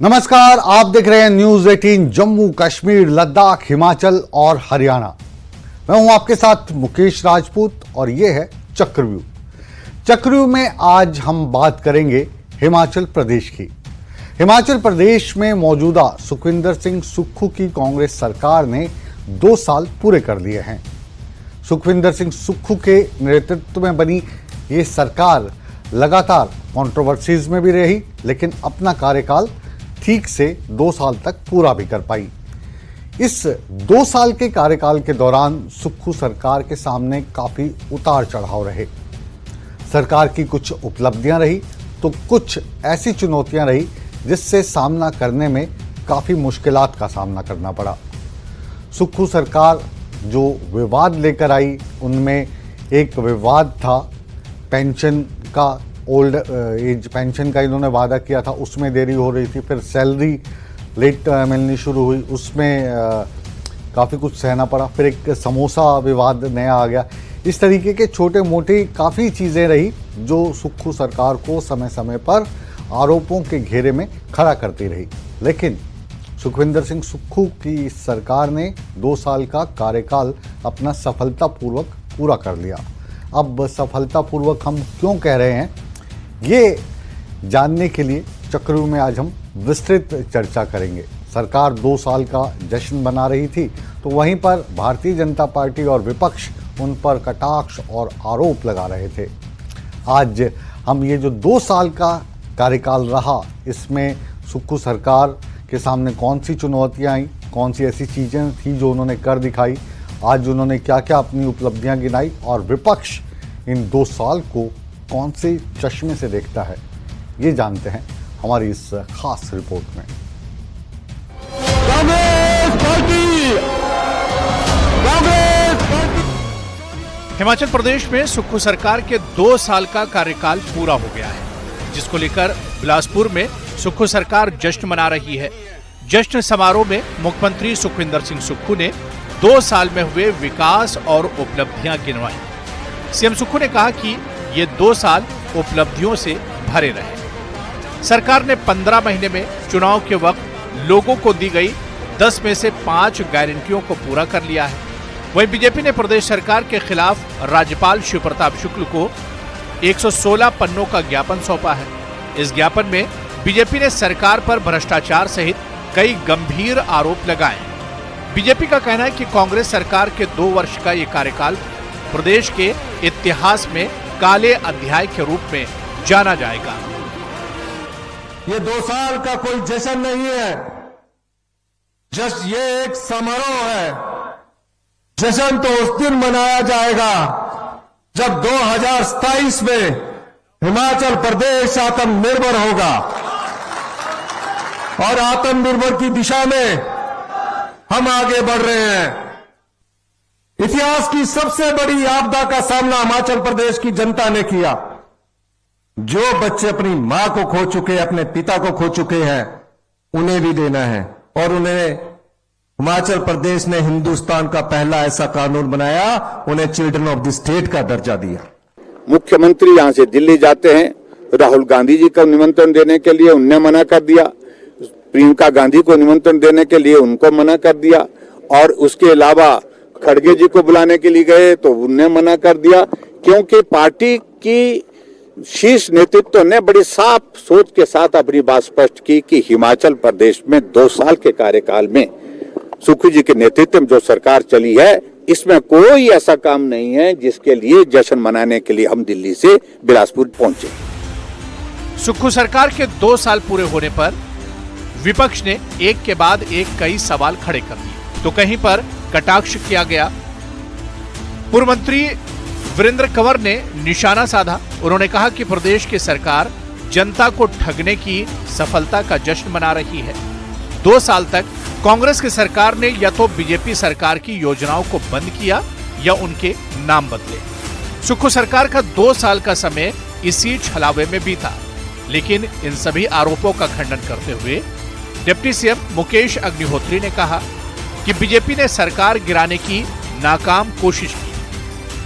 नमस्कार, आप देख रहे हैं न्यूज 18 जम्मू कश्मीर लद्दाख हिमाचल और हरियाणा। मैं हूं आपके साथ मुकेश राजपूत और ये है चक्रव्यूह। चक्रव्यूह में आज हम बात करेंगे हिमाचल प्रदेश की। हिमाचल प्रदेश में मौजूदा सुखविंदर सिंह सुक्खू की कांग्रेस सरकार ने 2 साल पूरे कर लिए हैं। सुखविंदर सिंह सुक्खू के नेतृत्व में बनी ये सरकार लगातार कंट्रोवर्सीज में भी रही, लेकिन अपना कार्यकाल ठीक से 2 साल तक पूरा भी कर पाई। इस 2 साल के कार्यकाल के दौरान सुक्खू सरकार के सामने काफी उतार चढ़ाव रहे। सरकार की कुछ उपलब्धियां रही तो कुछ ऐसी चुनौतियां रही जिससे सामना करने में काफी मुश्किलात का सामना करना पड़ा। सुक्खू सरकार जो विवाद लेकर आई, उनमें एक विवाद था पेंशन का। ओल्ड एज पेंशन का इन्होंने वादा किया था, उसमें देरी हो रही थी। फिर सैलरी लेट मिलनी शुरू हुई, उसमें काफ़ी कुछ सहना पड़ा। फिर एक समोसा विवाद नया आ गया। इस तरीके के छोटे मोटे काफ़ी चीज़ें रही जो सुक्खू सरकार को समय समय पर आरोपों के घेरे में खड़ा करती रही। लेकिन सुखविंदर सिंह सुक्खू की सरकार ने 2 साल का कार्यकाल अपना सफलतापूर्वक पूरा कर लिया। अब सफलतापूर्वक हम क्यों कह रहे हैं, ये जानने के लिए चक्रव्यूह में आज हम विस्तृत चर्चा करेंगे। सरकार 2 साल का जश्न मना रही थी, तो वहीं पर भारतीय जनता पार्टी और विपक्ष उन पर कटाक्ष और आरोप लगा रहे थे। आज हम ये जो 2 साल का कार्यकाल रहा, इसमें सुक्खू सरकार के सामने कौन सी चुनौतियाँ आई, कौन सी ऐसी चीज़ें थी जो उन्होंने कर दिखाई, आज उन्होंने क्या क्या अपनी उपलब्धियां गिनाई, और विपक्ष इन 2 साल को कौन से चश्मे से देखता है, ये जानते हैं हमारी इस खास रिपोर्ट में। हिमाचल प्रदेश में सुक्खू सरकार के 2 साल का कार्यकाल पूरा हो गया है, जिसको लेकर बिलासपुर में सुक्खू सरकार जश्न मना रही है। जश्न समारोह में मुख्यमंत्री सुखविंदर सिंह सुक्खू ने 2 साल में हुए विकास और उपलब्धियां गिनवाई। सीएम सुक्खू ने कहा कि ये 2 साल उपलब्धियों से भरे रहे। सरकार ने 15 महीने में चुनाव के वक्त लोगों को दी गई 10 में से 5 गारंटियों को पूरा कर लिया है। वहीं बीजेपी ने प्रदेश सरकार के खिलाफ राज्यपाल शिव प्रताप शुक्ल को 116 पन्नों का ज्ञापन सौंपा है। इस ज्ञापन में बीजेपी ने सरकार पर भ्रष्टाचार सहित कई गंभीर आरोप लगाए। बीजेपी का कहना है कि कांग्रेस सरकार के 2 वर्ष का ये कार्यकाल प्रदेश के इतिहास में काले अध्याय के रूप में जाना जाएगा। ये 2 साल का कोई जश्न नहीं है, जस्ट ये एक समारोह है। जश्न तो उस दिन मनाया जाएगा जब 2027 में हिमाचल प्रदेश आत्मनिर्भर होगा, और आत्मनिर्भर की दिशा में हम आगे बढ़ रहे हैं। इतिहास की सबसे बड़ी आपदा का सामना हिमाचल प्रदेश की जनता ने किया। जो बच्चे अपनी मां को खो चुके, अपने पिता को खो चुके हैं, उन्हें भी देना है। और उन्हें हिमाचल प्रदेश ने हिंदुस्तान का पहला ऐसा कानून बनाया, उन्हें चिल्ड्रन ऑफ द स्टेट का दर्जा दिया। मुख्यमंत्री यहां से दिल्ली जाते हैं, राहुल गांधी जी को निमंत्रण देने के लिए उनने मना कर दिया, प्रियंका गांधी को निमंत्रण देने के लिए उनको मना कर दिया, और उसके अलावा खड़गे जी को बुलाने के लिए गए तो उन्हें मना कर दिया, क्योंकि पार्टी की शीर्ष नेतृत्व ने बड़ी साफ सोच के साथ अपनी बात स्पष्ट की कि हिमाचल प्रदेश में 2 साल के कार्यकाल में सुक्खू जी के नेतृत्व में जो सरकार चली है, इसमें कोई ऐसा काम नहीं है जिसके लिए जश्न मनाने के लिए हम दिल्ली से बिलासपुर पहुंचे। सुक्खू सरकार के 2 साल पूरे होने पर विपक्ष ने एक के बाद एक कई सवाल खड़े कर दिए, तो कहीं पर कटाक्ष किया गया। पूर्व मंत्री वीरेंद्र कंवर ने निशाना साधा। उन्होंने कहा कि प्रदेश की सरकार जनता को ठगने की सफलता का जश्न मना रही है। 2 साल तक कांग्रेस की सरकार ने या तो बीजेपी सरकार की योजनाओं को बंद किया या उनके नाम बदले। सुक्खू सरकार का 2 साल का समय इसी छलावे में बीता, लेकिन इन सभी आरोपों का खंडन करते हुए डिप्टी सीएम मुकेश अग्निहोत्री ने कहा कि बीजेपी ने सरकार गिराने की नाकाम कोशिश की।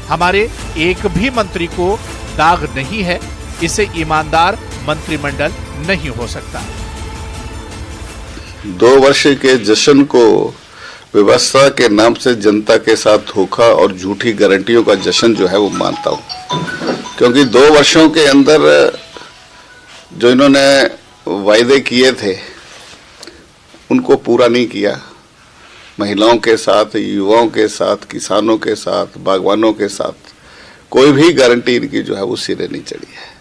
हमारे एक भी मंत्री को दाग नहीं है, इससे ईमानदार मंत्रिमंडल नहीं हो सकता। 2 वर्ष के जश्न को व्यवस्था के नाम से जनता के साथ धोखा और झूठी गारंटियों का जश्न जो है वो मानता हूं, क्योंकि 2 वर्षों के अंदर जो इन्होंने वायदे किए थे उनको पूरा नहीं किया। महिलाओं के साथ, युवाओं के साथ, किसानों के साथ, बागवानों के साथ कोई भी गारंटी इनकी जो है वो सिरे नहीं चढ़ी है।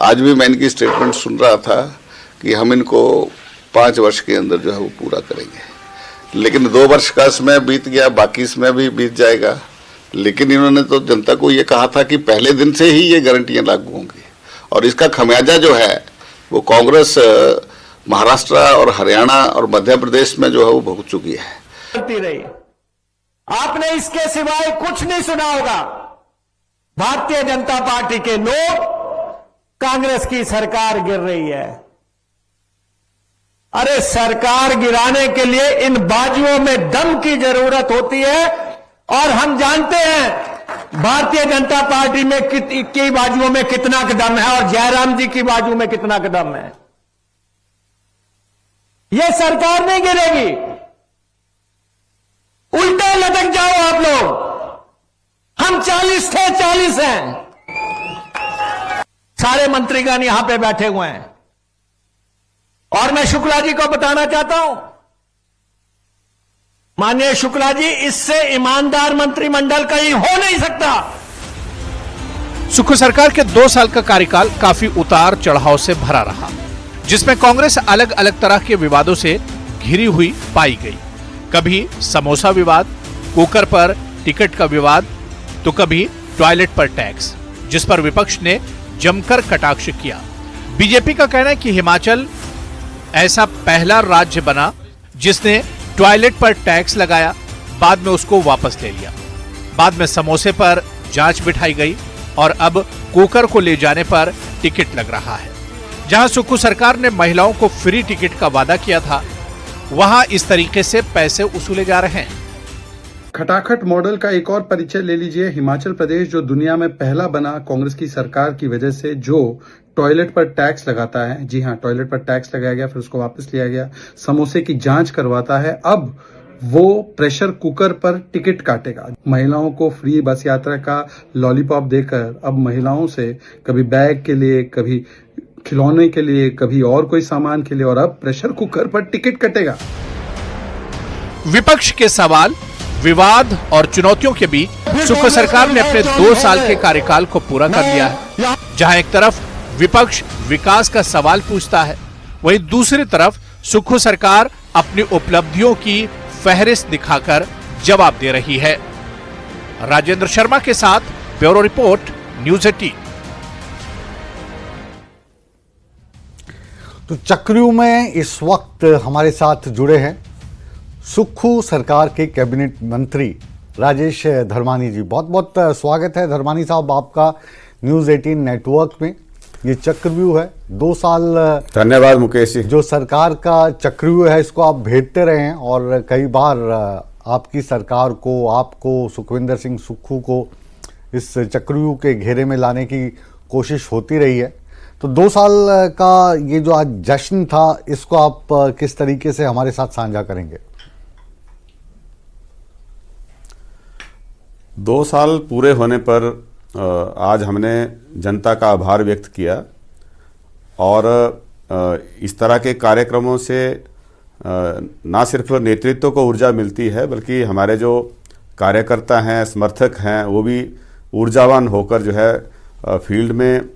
आज भी मैं इनकी स्टेटमेंट सुन रहा था कि हम इनको 5 वर्ष के अंदर जो है वो पूरा करेंगे, लेकिन 2 वर्ष का समय बीत गया, बाकी समय भी बीत जाएगा। लेकिन इन्होंने तो जनता को ये कहा था कि पहले दिन से ही ये गारंटियां लागू होंगी, और इसका खमियाजा जो है वो कांग्रेस महाराष्ट्र और हरियाणा और मध्य प्रदेश में जो है वो भुगत चुकी है। रही आपने इसके सिवाय कुछ नहीं सुना होगा। भारतीय जनता पार्टी के लोग, कांग्रेस की सरकार गिर रही है। अरे सरकार गिराने के लिए इन बाजुओं में दम की जरूरत होती है, और हम जानते हैं भारतीय जनता पार्टी में की बाजुओं में कितना दम है और जयराम जी की बाजू में कितना दम है। यह सरकार नहीं गिरेगी, उल्टे लटक जाओ आप लोग। हम 40 थे, 40 हैं। सारे मंत्रीगण यहां पे बैठे हुए हैं, और मैं शुक्ला जी को बताना चाहता हूं, माननीय शुक्ला जी, इससे ईमानदार मंत्रिमंडल कहीं हो नहीं सकता। सुक्खू सरकार के 2 साल का कार्यकाल काफी उतार चढ़ाव से भरा रहा, जिसमें कांग्रेस अलग अलग तरह के विवादों से घिरी हुई पाई गई। कभी समोसा विवाद, कुकर पर टिकट का विवाद, तो कभी टॉयलेट पर टैक्स, जिस पर विपक्ष ने जमकर कटाक्ष किया। बीजेपी का कहना है कि हिमाचल ऐसा पहला राज्य बना जिसने टॉयलेट पर टैक्स लगाया, बाद में उसको वापस ले लिया। बाद में समोसे पर जांच बिठाई गई, और अब कुकर को ले जाने पर टिकट लग रहा है। जहां सुक्खू सरकार ने महिलाओं को फ्री टिकट का वादा किया था, वहां इस तरीके से पैसे वसूले जा रहे हैं। खटाखट मॉडल का एक और परिचय ले लीजिए। हिमाचल प्रदेश जो दुनिया में पहला बना कांग्रेस की सरकार की वजह से, जो टॉयलेट पर टैक्स लगाता है। जी हां, टॉयलेट पर टैक्स लगाया गया, फिर उसको वापस लिया गया। समोसे की जांच करवाता है, अब वो प्रेशर कुकर पर टिकट काटेगा। महिलाओं को फ्री बस यात्रा का लॉलीपॉप देकर अब महिलाओं से कभी बैग के लिए, कभी खिलौने के लिए, कभी और कोई सामान के लिए, और अब प्रेशर कुकर पर टिकट कटेगा। विपक्ष के सवाल, विवाद और चुनौतियों के बीच सुक्खू सरकार ने अपने 2 साल के कार्यकाल को पूरा कर लिया है। जहां एक तरफ विपक्ष विकास का सवाल पूछता है, वहीं दूसरी तरफ सुक्खू सरकार अपनी उपलब्धियों की फहरिस्त दिखाकर जवाब दे रही है। राजेंद्र शर्मा के साथ ब्यूरो रिपोर्ट, न्यूज़ 18। तो चक्रव्यूह में इस वक्त हमारे साथ जुड़े हैं सुक्खू सरकार के कैबिनेट मंत्री राजेश धर्मानी जी। बहुत बहुत स्वागत है धर्मानी साहब आपका न्यूज़ 18 नेटवर्क में। ये चक्रव्यूह है, 2 साल धन्यवाद मुकेश जी। जो सरकार का चक्रव्यूह है इसको आप भेदते रहे हैं, और कई बार आपकी सरकार को, आपको, सुखविंदर सिंह सुक्खू को इस चक्रव्यूह के घेरे में लाने की कोशिश होती रही है। तो 2 साल का ये जो आज जश्न था, इसको आप किस तरीके से हमारे साथ साझा करेंगे? 2 साल पूरे होने पर आज हमने जनता का आभार व्यक्त किया, और इस तरह के कार्यक्रमों से ना सिर्फ नेतृत्व को ऊर्जा मिलती है, बल्कि हमारे जो कार्यकर्ता हैं, समर्थक हैं, वो भी ऊर्जावान होकर जो है फील्ड में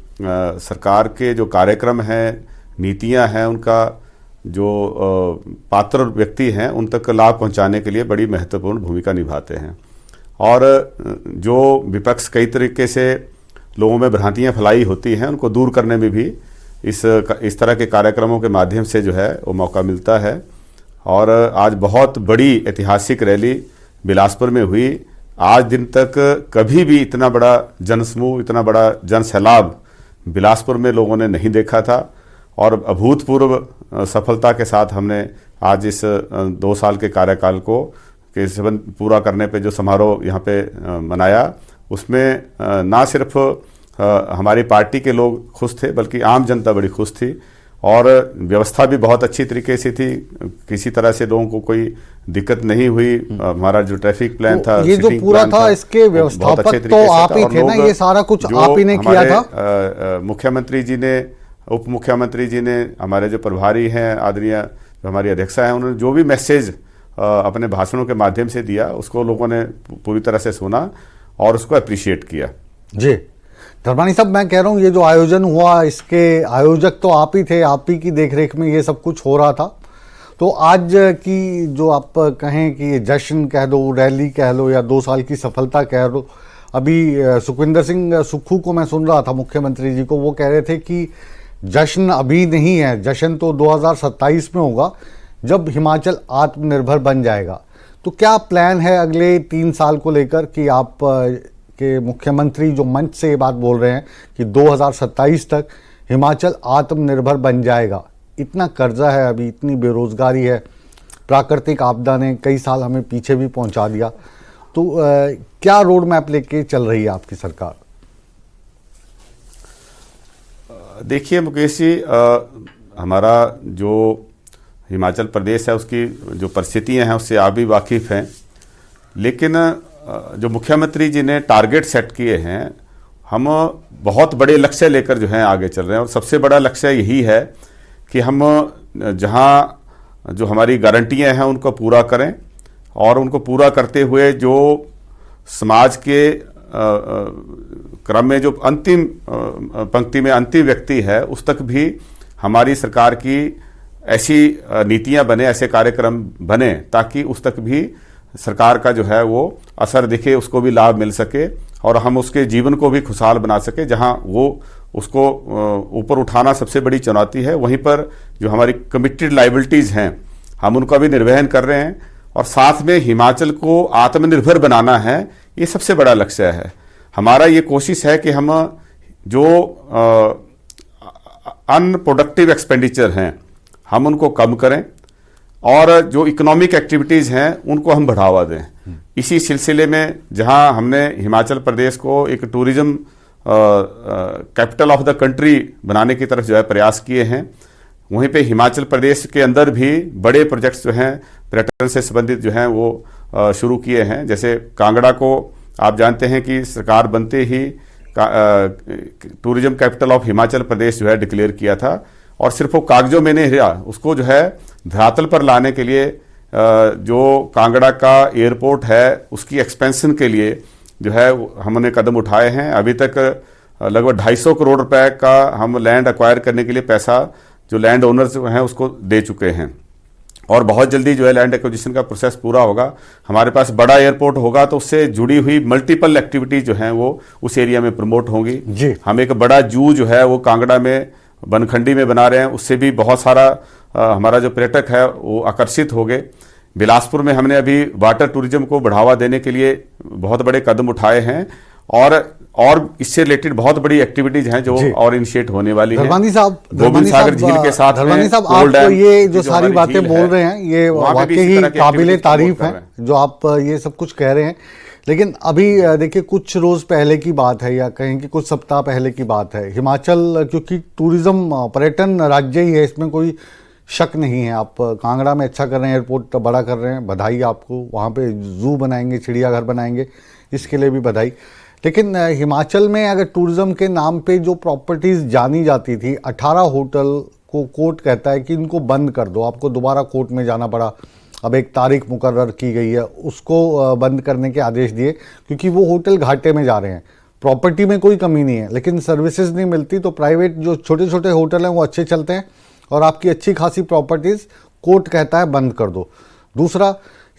सरकार के जो कार्यक्रम हैं, नीतियां हैं, उनका जो पात्र व्यक्ति हैं उन तक लाभ पहुंचाने के लिए बड़ी महत्वपूर्ण भूमिका निभाते हैं। और जो विपक्ष कई तरीके से लोगों में भ्रांतियां फैलाई होती हैं, उनको दूर करने में भी इस तरह के कार्यक्रमों के माध्यम से जो है वो मौका मिलता है। और आज बहुत बड़ी ऐतिहासिक रैली बिलासपुर में हुई। आज दिन तक कभी भी इतना बड़ा जनसमूह, इतना बड़ा जन सैलाब बिलासपुर में लोगों ने नहीं देखा था, और अभूतपूर्व सफलता के साथ हमने आज इस 2 साल के कार्यकाल को के संबंध पूरा करने पे जो समारोह यहाँ पे मनाया, उसमें ना सिर्फ हमारी पार्टी के लोग खुश थे, बल्कि आम जनता बड़ी खुश थी। और व्यवस्था भी बहुत अच्छी तरीके से थी, किसी तरह से लोगों को कोई दिक्कत नहीं हुई। हमारा जो ट्रैफिक प्लान था, ये जो सिटिंग पूरा प्लान था, इसके वो बहुत व्यवस्थापक अच्छे तो तरीके से आप था। ही और थे ना, लोग ये सारा कुछ जो आप ही ने किया था। मुख्यमंत्री जी ने, उप मुख्यमंत्री जी ने, हमारे जो प्रभारी हैं आदरणीय जो हमारी अध्यक्षा हैं, उन्होंने जो भी मैसेज अपने भाषणों के माध्यम से दिया उसको लोगों ने पूरी तरह से सुना और उसको अप्रिशिएट किया। जी धर्मानी साहब, मैं कह रहा हूँ ये जो आयोजन हुआ, इसके आयोजक तो आप ही थे, आप ही की देखरेख में ये सब कुछ हो रहा था। तो आज की जो आप कहें कि ये जश्न कह दो, रैली कह लो, या 2 साल की सफलता कह दो, अभी सुखविंदर सिंह सुक्खू को मैं सुन रहा था, मुख्यमंत्री जी को, वो कह रहे थे कि जश्न अभी नहीं है, जश्न तो 2027 में होगा जब हिमाचल आत्मनिर्भर बन जाएगा। तो क्या प्लान है अगले 3 साल को लेकर कि आप के मुख्यमंत्री जो मंच से ये बात बोल रहे हैं कि 2027 तक हिमाचल आत्मनिर्भर बन जाएगा? इतना कर्जा है अभी, इतनी बेरोजगारी है, प्राकृतिक आपदा ने कई साल हमें पीछे भी पहुंचा दिया। तो क्या रोड मैप लेके चल रही है आपकी सरकार? देखिए मुकेश जी, हमारा जो हिमाचल प्रदेश है उसकी जो परिस्थितियां हैं उससे आप भी वाकिफ़ हैं, लेकिन जो मुख्यमंत्री जी ने टारगेट सेट किए हैं, हम बहुत बड़े लक्ष्य लेकर जो है आगे चल रहे हैं। और सबसे बड़ा लक्ष्य यही है कि हम जहां जो हमारी गारंटियां हैं उनको पूरा करें, और उनको पूरा करते हुए जो समाज के क्रम में जो अंतिम पंक्ति में अंतिम व्यक्ति है उस तक भी हमारी सरकार की ऐसी नीतियां बने, ऐसे कार्यक्रम बने ताकि उस तक भी सरकार का जो है वो असर दिखे, उसको भी लाभ मिल सके और हम उसके जीवन को भी खुशहाल बना सके। जहां वो उसको ऊपर उठाना सबसे बड़ी चुनौती है, वहीं पर जो हमारी कमिटेड लाइबिलिटीज हैं हम उनका भी निर्वहन कर रहे हैं, और साथ में हिमाचल को आत्मनिर्भर बनाना है, ये सबसे बड़ा लक्ष्य है हमारा। ये कोशिश है कि हम जो अनप्रोडक्टिव एक्सपेंडिचर हैं हम उनको कम करें और जो इकोनॉमिक एक्टिविटीज़ हैं उनको हम बढ़ावा दें। इसी सिलसिले में जहां हमने हिमाचल प्रदेश को एक tourism capital of the country बनाने की तरफ जो है प्रयास किए हैं, वहीं पे हिमाचल प्रदेश के अंदर भी बड़े प्रोजेक्ट्स जो हैं पर्यटन से संबंधित जो हैं वो शुरू किए हैं। जैसे कांगड़ा को आप जानते हैं कि सरकार बनते ही tourism capital of Himachal Pradesh जो है डिक्लेयर किया था, और सिर्फ वो कागजों में नहीं रहा, उसको जो है धरातल पर लाने के लिए जो कांगड़ा का एयरपोर्ट है उसकी एक्सपेंशन के लिए जो है हमने कदम उठाए हैं। अभी तक लगभग 250 करोड़ रुपए का हम लैंड एक्वायर करने के लिए पैसा जो लैंड ओनर्स हैं उसको दे चुके हैं, और बहुत जल्दी जो है लैंड एक्विजिशन का प्रोसेस पूरा होगा। हमारे पास बड़ा एयरपोर्ट होगा तो उससे जुड़ी हुई मल्टीपल एक्टिविटीज जो हैं वो उस एरिया में प्रमोट होंगी। हम एक बड़ा जू जो है वो कांगड़ा में बनखंडी में बना रहे हैं, उससे भी बहुत सारा हमारा जो पर्यटक है वो आकर्षित हो गए। बिलासपुर में हमने अभी वाटर टूरिज्म को बढ़ावा देने के लिए बहुत बड़े कदम उठाए हैं, और इससे रिलेटेड बहुत बड़ी एक्टिविटीज हैं जो और इनिशिएट होने वाली हैं। धर्मानी साहब, गोविंद सागर झील के साथ धर्मानी साहब, आप तो ये जो सारी बातें बोल रहे हैं ये वाकई ही काबिले तारीफ है जो आप ये सब कुछ कह रहे हैं। लेकिन अभी देखिए कुछ रोज पहले की बात है, या कहें कि कुछ सप्ताह पहले की बात है, हिमाचल क्योंकि टूरिज्म पर्यटन राज्य ही है, इसमें कोई शक नहीं है। आप कांगड़ा में अच्छा कर रहे हैं, एयरपोर्ट बड़ा कर रहे हैं, बधाई आपको। वहाँ पे जू बनाएंगे, चिड़ियाघर बनाएंगे, इसके लिए भी बधाई। लेकिन हिमाचल में अगर टूरिज्म के नाम पे जो प्रॉपर्टीज जानी जाती थी, 18 होटल को कोर्ट कहता है कि इनको बंद कर दो, आपको दोबारा कोर्ट में जाना पड़ा। अब एक तारीख मुकर्रर की गई है, उसको बंद करने के आदेश दिए क्योंकि वो होटल घाटे में जा रहे हैं। प्रॉपर्टी में कोई कमी नहीं है, लेकिन सर्विसेज नहीं मिलती, तो प्राइवेट जो छोटे छोटे होटल हैं वो अच्छे चलते हैं, और आपकी अच्छी खासी प्रॉपर्टीज कोर्ट कहता है बंद कर दो। दूसरा,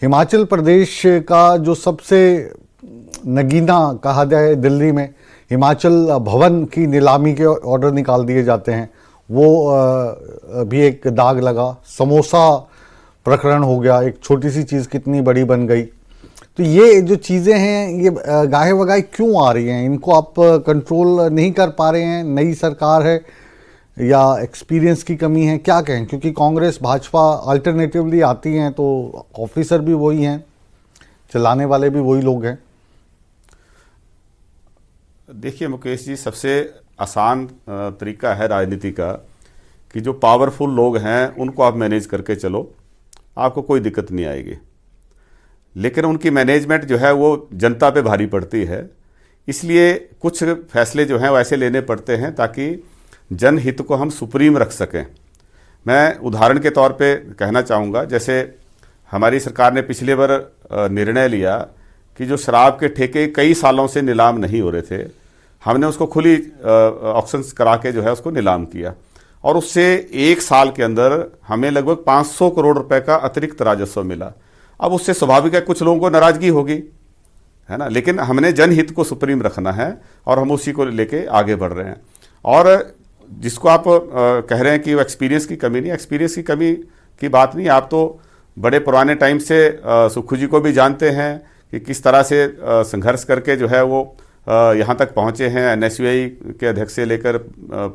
हिमाचल प्रदेश का जो सबसे नगीना कहा जाए दिल्ली में, हिमाचल भवन की नीलामी के ऑर्डर निकाल दिए जाते हैं, वो भी एक दाग लगा। समोसा प्रकरण हो गया, एक छोटी सी चीज़ कितनी बड़ी बन गई। तो ये जो चीज़ें हैं ये गाहे वगाहे क्यों आ रही हैं? इनको आप कंट्रोल नहीं कर पा रहे हैं? नई सरकार है या एक्सपीरियंस की कमी है, क्या कहें? क्योंकि कांग्रेस भाजपा अल्टरनेटिवली आती हैं तो ऑफिसर भी वही हैं, चलाने वाले भी वही लोग हैं। देखिए मुकेश जी, सबसे आसान तरीका है राजनीति का कि जो पावरफुल लोग हैं उनको आप मैनेज करके चलो, आपको कोई दिक्कत नहीं आएगी। लेकिन उनकी मैनेजमेंट जो है वो जनता पे भारी पड़ती है, इसलिए कुछ फैसले जो हैं वो ऐसे लेने पड़ते हैं ताकि जनहित को हम सुप्रीम रख सकें। मैं उदाहरण के तौर पे कहना चाहूँगा, जैसे हमारी सरकार ने पिछले बार निर्णय लिया कि जो शराब के ठेके कई सालों से नीलाम नहीं हो रहे थे, हमने उसको खुली ऑक्शंस करा के जो है उसको नीलाम किया, और उससे 1 साल के अंदर हमें लगभग 500 करोड़ रुपए का अतिरिक्त राजस्व मिला। अब उससे स्वाभाविक है कुछ लोगों को नाराजगी होगी, है ना, लेकिन हमने जनहित को सुप्रीम रखना है और हम उसी को लेके आगे बढ़ रहे हैं। और जिसको आप कह रहे हैं कि वो एक्सपीरियंस की कमी नहीं, एक्सपीरियंस की कमी की बात नहीं। आप तो बड़े पुराने टाइम से सुक्खू जी को भी जानते हैं कि किस तरह से संघर्ष करके जो है वो यहाँ तक पहुँचे हैं। NSUI के अध्यक्ष से लेकर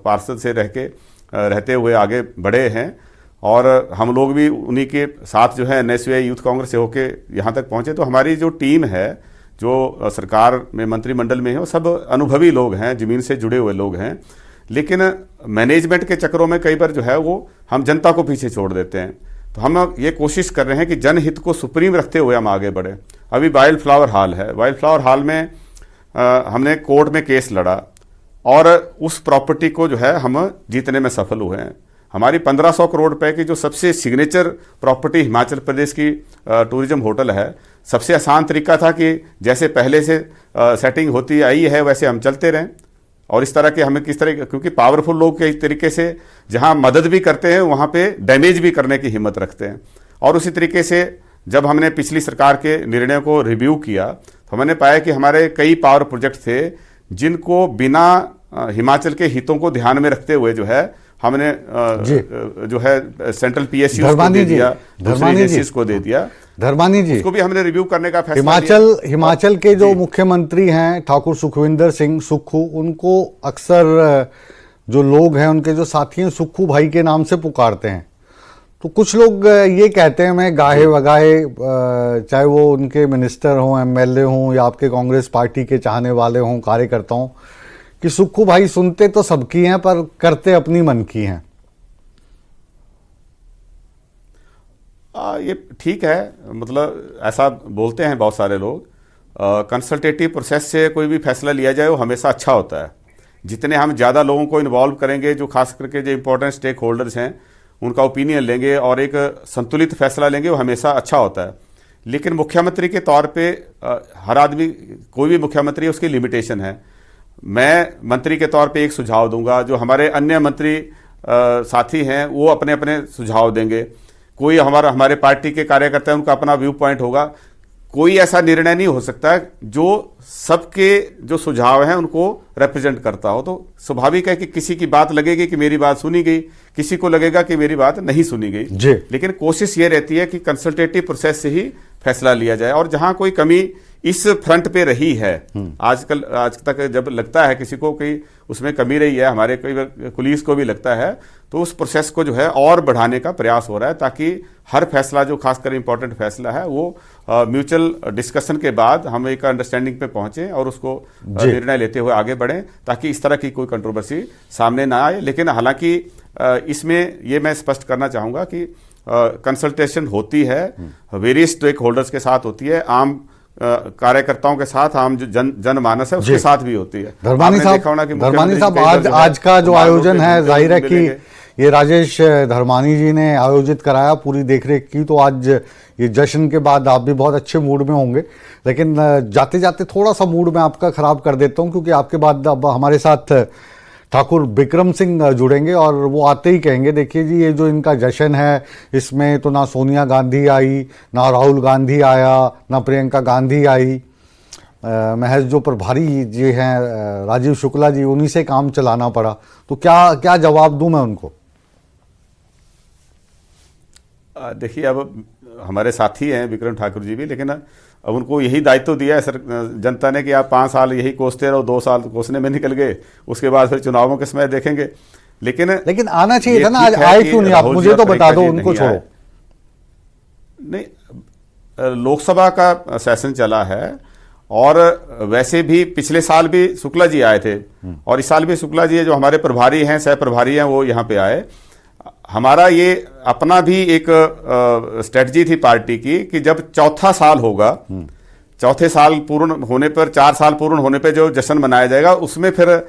पार्षद से रहते हुए आगे बढ़े हैं, और हम लोग भी उन्हीं के साथ जो है NSUI यूथ कांग्रेस से होके यहाँ तक पहुँचे। तो हमारी जो टीम है, जो सरकार में मंत्रिमंडल में है, वो सब अनुभवी लोग हैं, ज़मीन से जुड़े हुए लोग हैं। लेकिन मैनेजमेंट के चक्करों में कई बार जो है वो हम जनता को पीछे छोड़ देते हैं। तो हम ये कोशिश कर रहे हैं कि जनहित को सुप्रीम रखते हुए हम आगे बढ़े। अभी वाइल्ड फ्लावर हॉल है, वाइल्ड फ्लावर हॉल में हमने कोर्ट में केस लड़ा और उस प्रॉपर्टी को जो है हम जीतने में सफल हुए हैं। हमारी 1500 करोड़ रुपए की जो सबसे सिग्नेचर प्रॉपर्टी हिमाचल प्रदेश की टूरिज्म होटल है, सबसे आसान तरीका था कि जैसे पहले से सेटिंग होती आई है वैसे हम चलते रहें। और इस तरह के हमें किस तरह, क्योंकि पावरफुल लोग के तरीके से जहां मदद भी करते हैं वहां पे डैमेज भी करने की हिम्मत रखते हैं। और उसी तरीके से जब हमने पिछली सरकार के निर्णयों को रिव्यू किया तो हमने पाया कि हमारे कई पावर प्रोजेक्ट थे जिनको बिना हिमाचल के हितों को ध्यान में रखते हुए जो है हमने जो है सेंट्रल PSU को दे दिया, दूसरे एजेंसीज को दे दिया। धर्मानी जी, इसको भी हमने रिव्यू करने का फैसला लिया। हिमाचल के जो मुख्यमंत्री हैं ठाकुर सुखविंदर सिंह सुक्खू, उनको अक्सर जो लोग हैं, उनके जो साथी हैं, सुक्खू भाई के नाम से पुकारते हैं। तो कुछ लोग ये कहते हैं, मैं गाहे वगाहे, चाहे वो उनके मिनिस्टर हों, MLA हों, या आपके कांग्रेस पार्टी के चाहने वाले हों, कार्यकर्ता हों, कि सुक्खू भाई सुनते तो सबकी हैं पर करते अपनी मन की हैं। ये ठीक है, मतलब ऐसा बोलते हैं बहुत सारे लोग। कंसल्टेटिव प्रोसेस से कोई भी फैसला लिया जाए वो हमेशा अच्छा होता है। जितने हम ज़्यादा लोगों को इन्वॉल्व करेंगे, जो खास करके जो इंपॉर्टेंट स्टेक होल्डर्स हैं, उनका ओपिनियन लेंगे और एक संतुलित फैसला लेंगे, वो हमेशा अच्छा होता है। लेकिन मुख्यमंत्री के तौर पे हर आदमी, कोई भी मुख्यमंत्री, उसकी लिमिटेशन है। मैं मंत्री के तौर पे एक सुझाव दूंगा, जो हमारे अन्य मंत्री साथी हैं वो अपने अपने सुझाव देंगे, कोई हमारे पार्टी के कार्यकर्ता हैं उनका अपना व्यू पॉइंट होगा। कोई ऐसा निर्णय नहीं हो सकता जो सबके जो सुझाव हैं उनको रिप्रेजेंट करता हो। तो स्वाभाविक है कि किसी की बात लगेगी कि मेरी बात सुनी गई, किसी को लगेगा कि मेरी बात नहीं सुनी गई। लेकिन कोशिश ये रहती है कि कंसल्टेटिव प्रोसेस से ही फैसला लिया जाए। और जहां कोई कमी इस फ्रंट पे रही है, आज तक जब लगता है किसी को कि उसमें कमी रही है, हमारे कई पुलिस को भी लगता है, तो उस प्रोसेस को जो है और बढ़ाने का प्रयास हो रहा है, ताकि हर फैसला जो खासकर इंपॉर्टेंट फैसला है वो म्यूचुअल डिस्कशन के बाद हम एक अंडरस्टैंडिंग पे पहुंचे और उसको निर्णय लेते हुए आगे बढ़ें, ताकि इस तरह की कोई कंट्रोवर्सी सामने ना आए। लेकिन हालांकि इसमें ये मैं स्पष्ट करना चाहूंगा कि कंसल्टेशन होती है, वेरियस स्टेक होल्डर्स के साथ होती है, आम कार्यकर्ताओं के साथ, आम जो जनमानस है उसके साथ भी होती है। धर्मानी साहब, आज का जो आयोजन है, जाहिर है कि ये राजेश धर्मानी जी ने आयोजित कराया, पूरी देखरेख की। तो आज ये जश्न के बाद आप भी बहुत अच्छे मूड में होंगे, लेकिन जाते जाते थोड़ा सा मूड मैं आपका खराब कर देता हूं, क्योंकि आपके बाद अब हमारे साथ ठाकुर बिक्रम सिंह जुड़ेंगे और वो आते ही कहेंगे, देखिए जी, ये जो इनका जश्न है, इसमें तो ना सोनिया गांधी आई, ना राहुल गांधी आया, ना प्रियंका गांधी आई, महज जो प्रभारी जी हैं राजीव शुक्ला जी, उन्हीं से काम चलाना पड़ा। तो क्या जवाब दूं मैं उनको? देखिए, अब हमारे साथी हैं विक्रम ठाकुर जी भी, लेकिन अब उनको यही दायित्व दिया है जनता ने कि आप 5 साल यही कोसते रहो, 2 साल कोसने में निकल गए, उसके बाद फिर चुनावों के समय देखेंगे। लेकिन आना चाहिए था ना, आज आए क्यों नहीं आप? मुझे तो बता दो, उनको छोड़ो। नहीं, लोकसभा का सेशन चला है और वैसे भी पिछले साल भी शुक्ला जी आए थे और इस साल भी शुक्ला जी जो हमारे प्रभारी हैं, सह प्रभारी हैं, वो यहाँ पे आए। हमारा ये अपना भी एक स्ट्रेटजी थी पार्टी की कि जब चौथा साल होगा, चौथे साल पूर्ण होने पर, 4 साल पूर्ण होने पर जो जश्न मनाया जाएगा उसमें फिर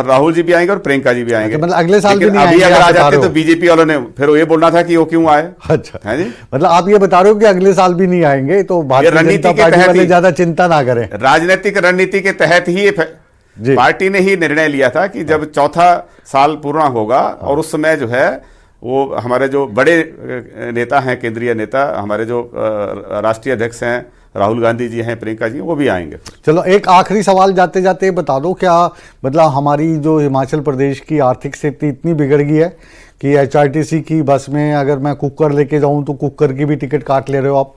राहुल जी भी आएंगे और प्रियंका जी भी आएंगे। मतलब अगले साल भी लेकिन नहीं अभी आएंगे, अगर आप आ बता जाते रहे तो हो। बीजेपी वालों ने फिर ये बोलना था कि वो क्यों आए। अच्छा है जी। मतलब आप ये बता रहे हो कि अगले साल भी नहीं आएंगे, तो भारतीय रणनीति जनता के पार्टी तहत वाले ही- ज्यादा चिंता ना करें। राजनीतिक रणनीति के तहत ही जी। पार्टी ने ही निर्णय लिया था कि जब चौथा साल पूर्ण होगा और उस समय जो है वो हमारे जो बड़े नेता हैं, केंद्रीय नेता, हमारे जो राष्ट्रीय अध्यक्ष हैं राहुल गांधी जी हैं, प्रियंका जी, वो भी आएंगे। चलो एक आखिरी सवाल जाते जाते बता दो, क्या मतलब हमारी जो हिमाचल प्रदेश की आर्थिक स्थिति इतनी बिगड़ गई है कि HRTC की बस में अगर मैं कुकर लेके जाऊं तो कुकर की भी टिकट काट ले रहे हो आप?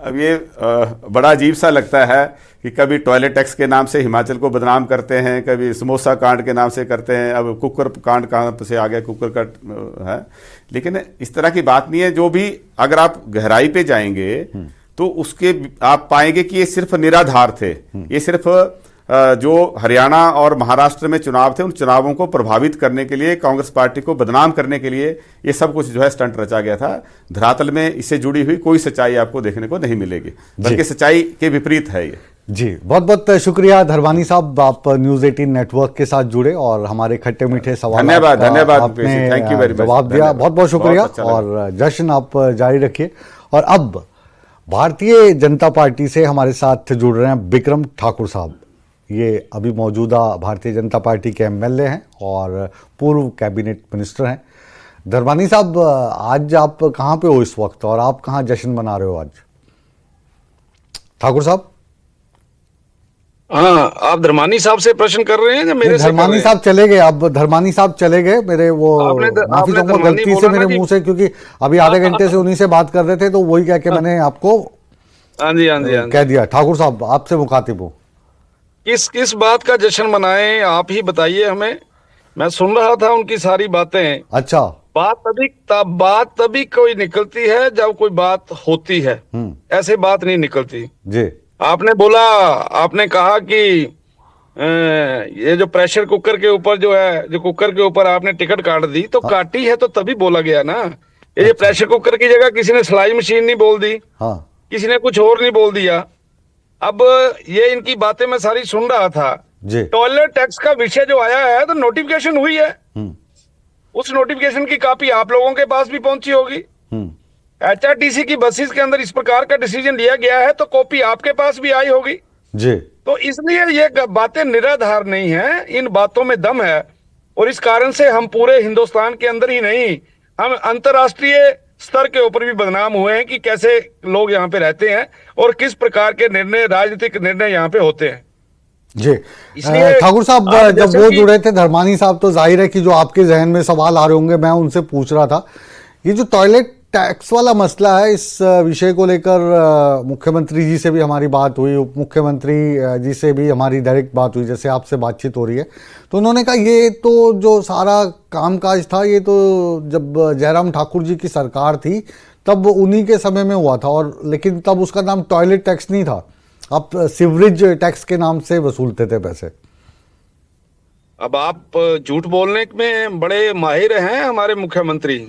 अब ये बड़ा अजीब सा लगता है कि कभी टॉयलेट टैक्स के नाम से हिमाचल को बदनाम करते हैं, कभी समोसा कांड के नाम से करते हैं, अब कुकर कांड कहाँ से आ गया, कुकर का है। लेकिन इस तरह की बात नहीं है। जो भी अगर आप गहराई पे जाएंगे तो उसके आप पाएंगे कि ये सिर्फ निराधार थे। ये सिर्फ जो हरियाणा और महाराष्ट्र में चुनाव थे, उन चुनावों को प्रभावित करने के लिए, कांग्रेस पार्टी को बदनाम करने के लिए ये सब कुछ जो है स्टंट रचा गया था। धरातल में इससे जुड़ी हुई कोई सच्चाई आपको देखने को नहीं मिलेगी, बल्कि सच्चाई के विपरीत है ये। जी, बहुत बहुत शुक्रिया धर्मानी साहब, आप न्यूज 18 नेटवर्क के साथ जुड़े और हमारे खट्टे मीठे सवाल धन्यवाद, धन्यवाद, आपने थैंक यू वेरी मच, जवाब दिया। बहुत बहुत शुक्रिया बहुत अच्छा लगा। और जश्न आप जारी रखिए। और अब भारतीय जनता पार्टी से हमारे साथ जुड़ रहे हैं विक्रम ठाकुर साहब। ये अभी मौजूदा भारतीय जनता पार्टी के MLA हैं और पूर्व कैबिनेट मिनिस्टर हैं। धर्मानी साहब, आज आप कहाँ पे हो इस वक्त और आप कहाँ जश्न मना रहे हो आज? ठाकुर साहब, हाँ, आप धर्मानी साहब से प्रश्न कर रहे हैं या मेरे से कर धर्मानी रहे हैं? साहब चले गए, अब धर्मानी साहब चले गए। मेरे वो आपने माफी चाहूंगा धर्मानी गलती से बोला मेरे ना कि- मुंह से, क्योंकि अभी आधे घंटे से उन्हीं से बात कर रहे थे तो वही कह के मैंने आपको हाँ जी, हाँ जी, हाँ जी। कह दिया। ठाकुर साहब, आपसे मुखातिब हूँ। किस किस बात का जश्न मनाएं, आप ही बताइए हमें। मैं सुन रहा था उनकी सारी बातें। अच्छा। बात तभी कोई निकलती है जब कोई बात होती है, ऐसे बात नहीं निकलती। जी। आपने बोला, आपने कहा कि ये जो प्रेशर कुकर के ऊपर जो है, जो कुकर के ऊपर आपने टिकट काट दी, तो काटी है तो तभी बोला गया ना। ये प्रेशर कुकर की जगह किसी ने सिलाई मशीन नहीं बोल दी, हाँ किसी ने कुछ और नहीं बोल दिया। अब ये इनकी बातें मैं सारी सुन रहा था। जी। टॉयलेट टैक्स का विषय जो आया है तो नोटिफिकेशन हुई है, उस नोटिफिकेशन की कॉपी आप लोगों के पास भी पहुंची होगी। HRTC की बसेस के अंदर इस प्रकार का डिसीजन लिया गया है तो कॉपी आपके पास भी आई होगी। जी। तो इसलिए ये बातें निराधार नहीं है, इन बातों में दम है। और इस कारण से हम पूरे हिंदुस्तान के अंदर ही नहीं, हम अंतर्राष्ट्रीय स्तर के ऊपर भी बदनाम हुए हैं कि कैसे लोग यहाँ पे रहते हैं और किस प्रकार के निर्णय, राजनीतिक निर्णय यहाँ पे होते हैं। जी। इसलिए ठाकुर साहब, आप जब जैसे वो कि- जुड़े थे धर्मानी साहब, तो जाहिर है कि जो आपके जहन में सवाल आ रहे होंगे, मैं उनसे पूछ रहा था। ये जो टॉयलेट टैक्स वाला मसला है, इस विषय को लेकर मुख्यमंत्री जी से भी हमारी बात हुई, उप मुख्यमंत्री जी से भी हमारी डायरेक्ट बात हुई, जैसे आपसे बातचीत हो रही है। तो उन्होंने कहा ये तो जो सारा कामकाज था, ये तो जब जयराम ठाकुर जी की सरकार थी तब उन्हीं के समय में हुआ था, और लेकिन तब उसका नाम टॉयलेट टैक्स नहीं था, आप सीवरेज टैक्स के नाम से वसूलते थे पैसे। अब आप झूठ बोलने में बड़े माहिर हैं हमारे मुख्यमंत्री।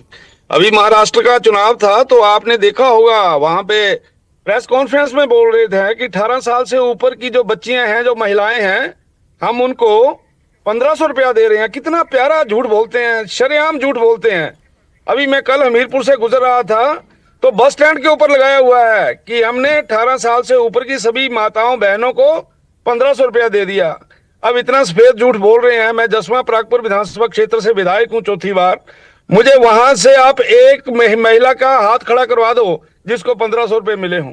अभी महाराष्ट्र का चुनाव था तो आपने देखा होगा, वहां पे प्रेस कॉन्फ्रेंस में बोल रहे थे कि 18 साल से ऊपर की जो बच्चियां हैं, जो महिलाएं हैं, हम उनको 1500 रुपया दे रहे हैं। कितना प्यारा झूठ बोलते हैं, शरेआम झूठ बोलते हैं। अभी मैं कल हमीरपुर से गुजर रहा था तो बस स्टैंड के ऊपर लगाया हुआ है कि हमने 18 साल से ऊपर की सभी माताओं बहनों को 1500 रुपया दे दिया। अब इतना सफेद झूठ बोल रहे हैं। मैं जसवां प्रागपुर विधानसभा क्षेत्र से विधायक हूं चौथी बार। मुझे वहां से आप एक महिला का हाथ खड़ा करवा दो जिसको 1500 रुपए मिले हों।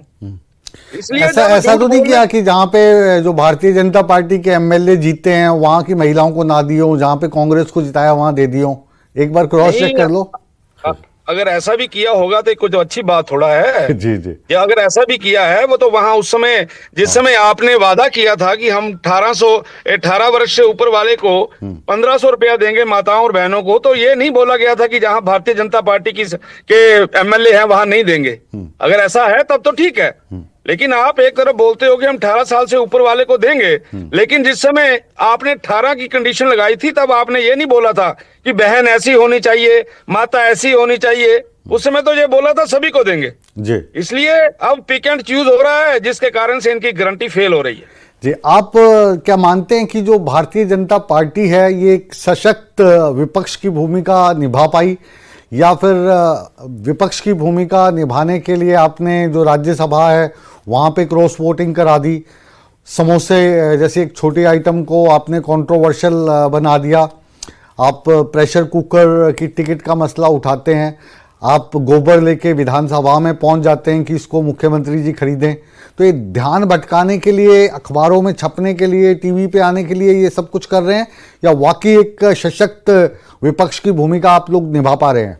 इसलिए ऐसा तो नहीं किया कि जहां पे जो भारतीय जनता पार्टी के MLA जीते हैं वहां की महिलाओं को ना दियो, जहां पे कांग्रेस को जिताया वहां दे दियो? एक बार क्रॉस चेक कर लो। अगर ऐसा भी किया होगा तो कुछ अच्छी बात थोड़ा है। जी जी। या अगर ऐसा भी किया है, वो तो वहां उस समय, जिस समय आपने वादा किया था कि हम 18 वर्ष से ऊपर वाले को 1500 रुपया देंगे माताओं और बहनों को, तो ये नहीं बोला गया था कि जहां भारतीय जनता पार्टी के MLA हैं वहां नहीं देंगे। अगर ऐसा है तब तो ठीक है, लेकिन आप एक तरफ बोलते हो कि हम 18 साल से ऊपर वाले को देंगे, लेकिन जिस समय आपने 18 की कंडीशन लगाई थी तब आपने ये नहीं बोला था कि बहन ऐसी होनी चाहिए, माता ऐसी होनी चाहिए। उस समय तो ये बोला था सभी को देंगे जी। इसलिए अब पिक एंड चूज हो रहा है, जिसके कारण से इनकी गारंटी फेल हो रही है। जी, आप क्या मानते हैं कि जो भारतीय जनता पार्टी है ये एक सशक्त विपक्ष की भूमिका निभा पाई, या फिर विपक्ष की भूमिका निभाने के लिए आपने जो राज्यसभा है वहाँ पे क्रॉस वोटिंग करा दी, समोसे जैसे एक छोटी आइटम को आपने कंट्रोवर्शियल बना दिया, आप प्रेशर कुकर की टिकट का मसला उठाते हैं, आप गोबर लेके विधानसभा में पहुंच जाते हैं कि इसको मुख्यमंत्री जी खरीदें। तो ये ध्यान भटकाने के लिए, अखबारों में छपने के लिए, टीवी पे आने के लिए ये सब कुछ कर रहे हैं, या वाकई एक सशक्त विपक्ष की भूमिका आप लोग निभा पा रहे हैं?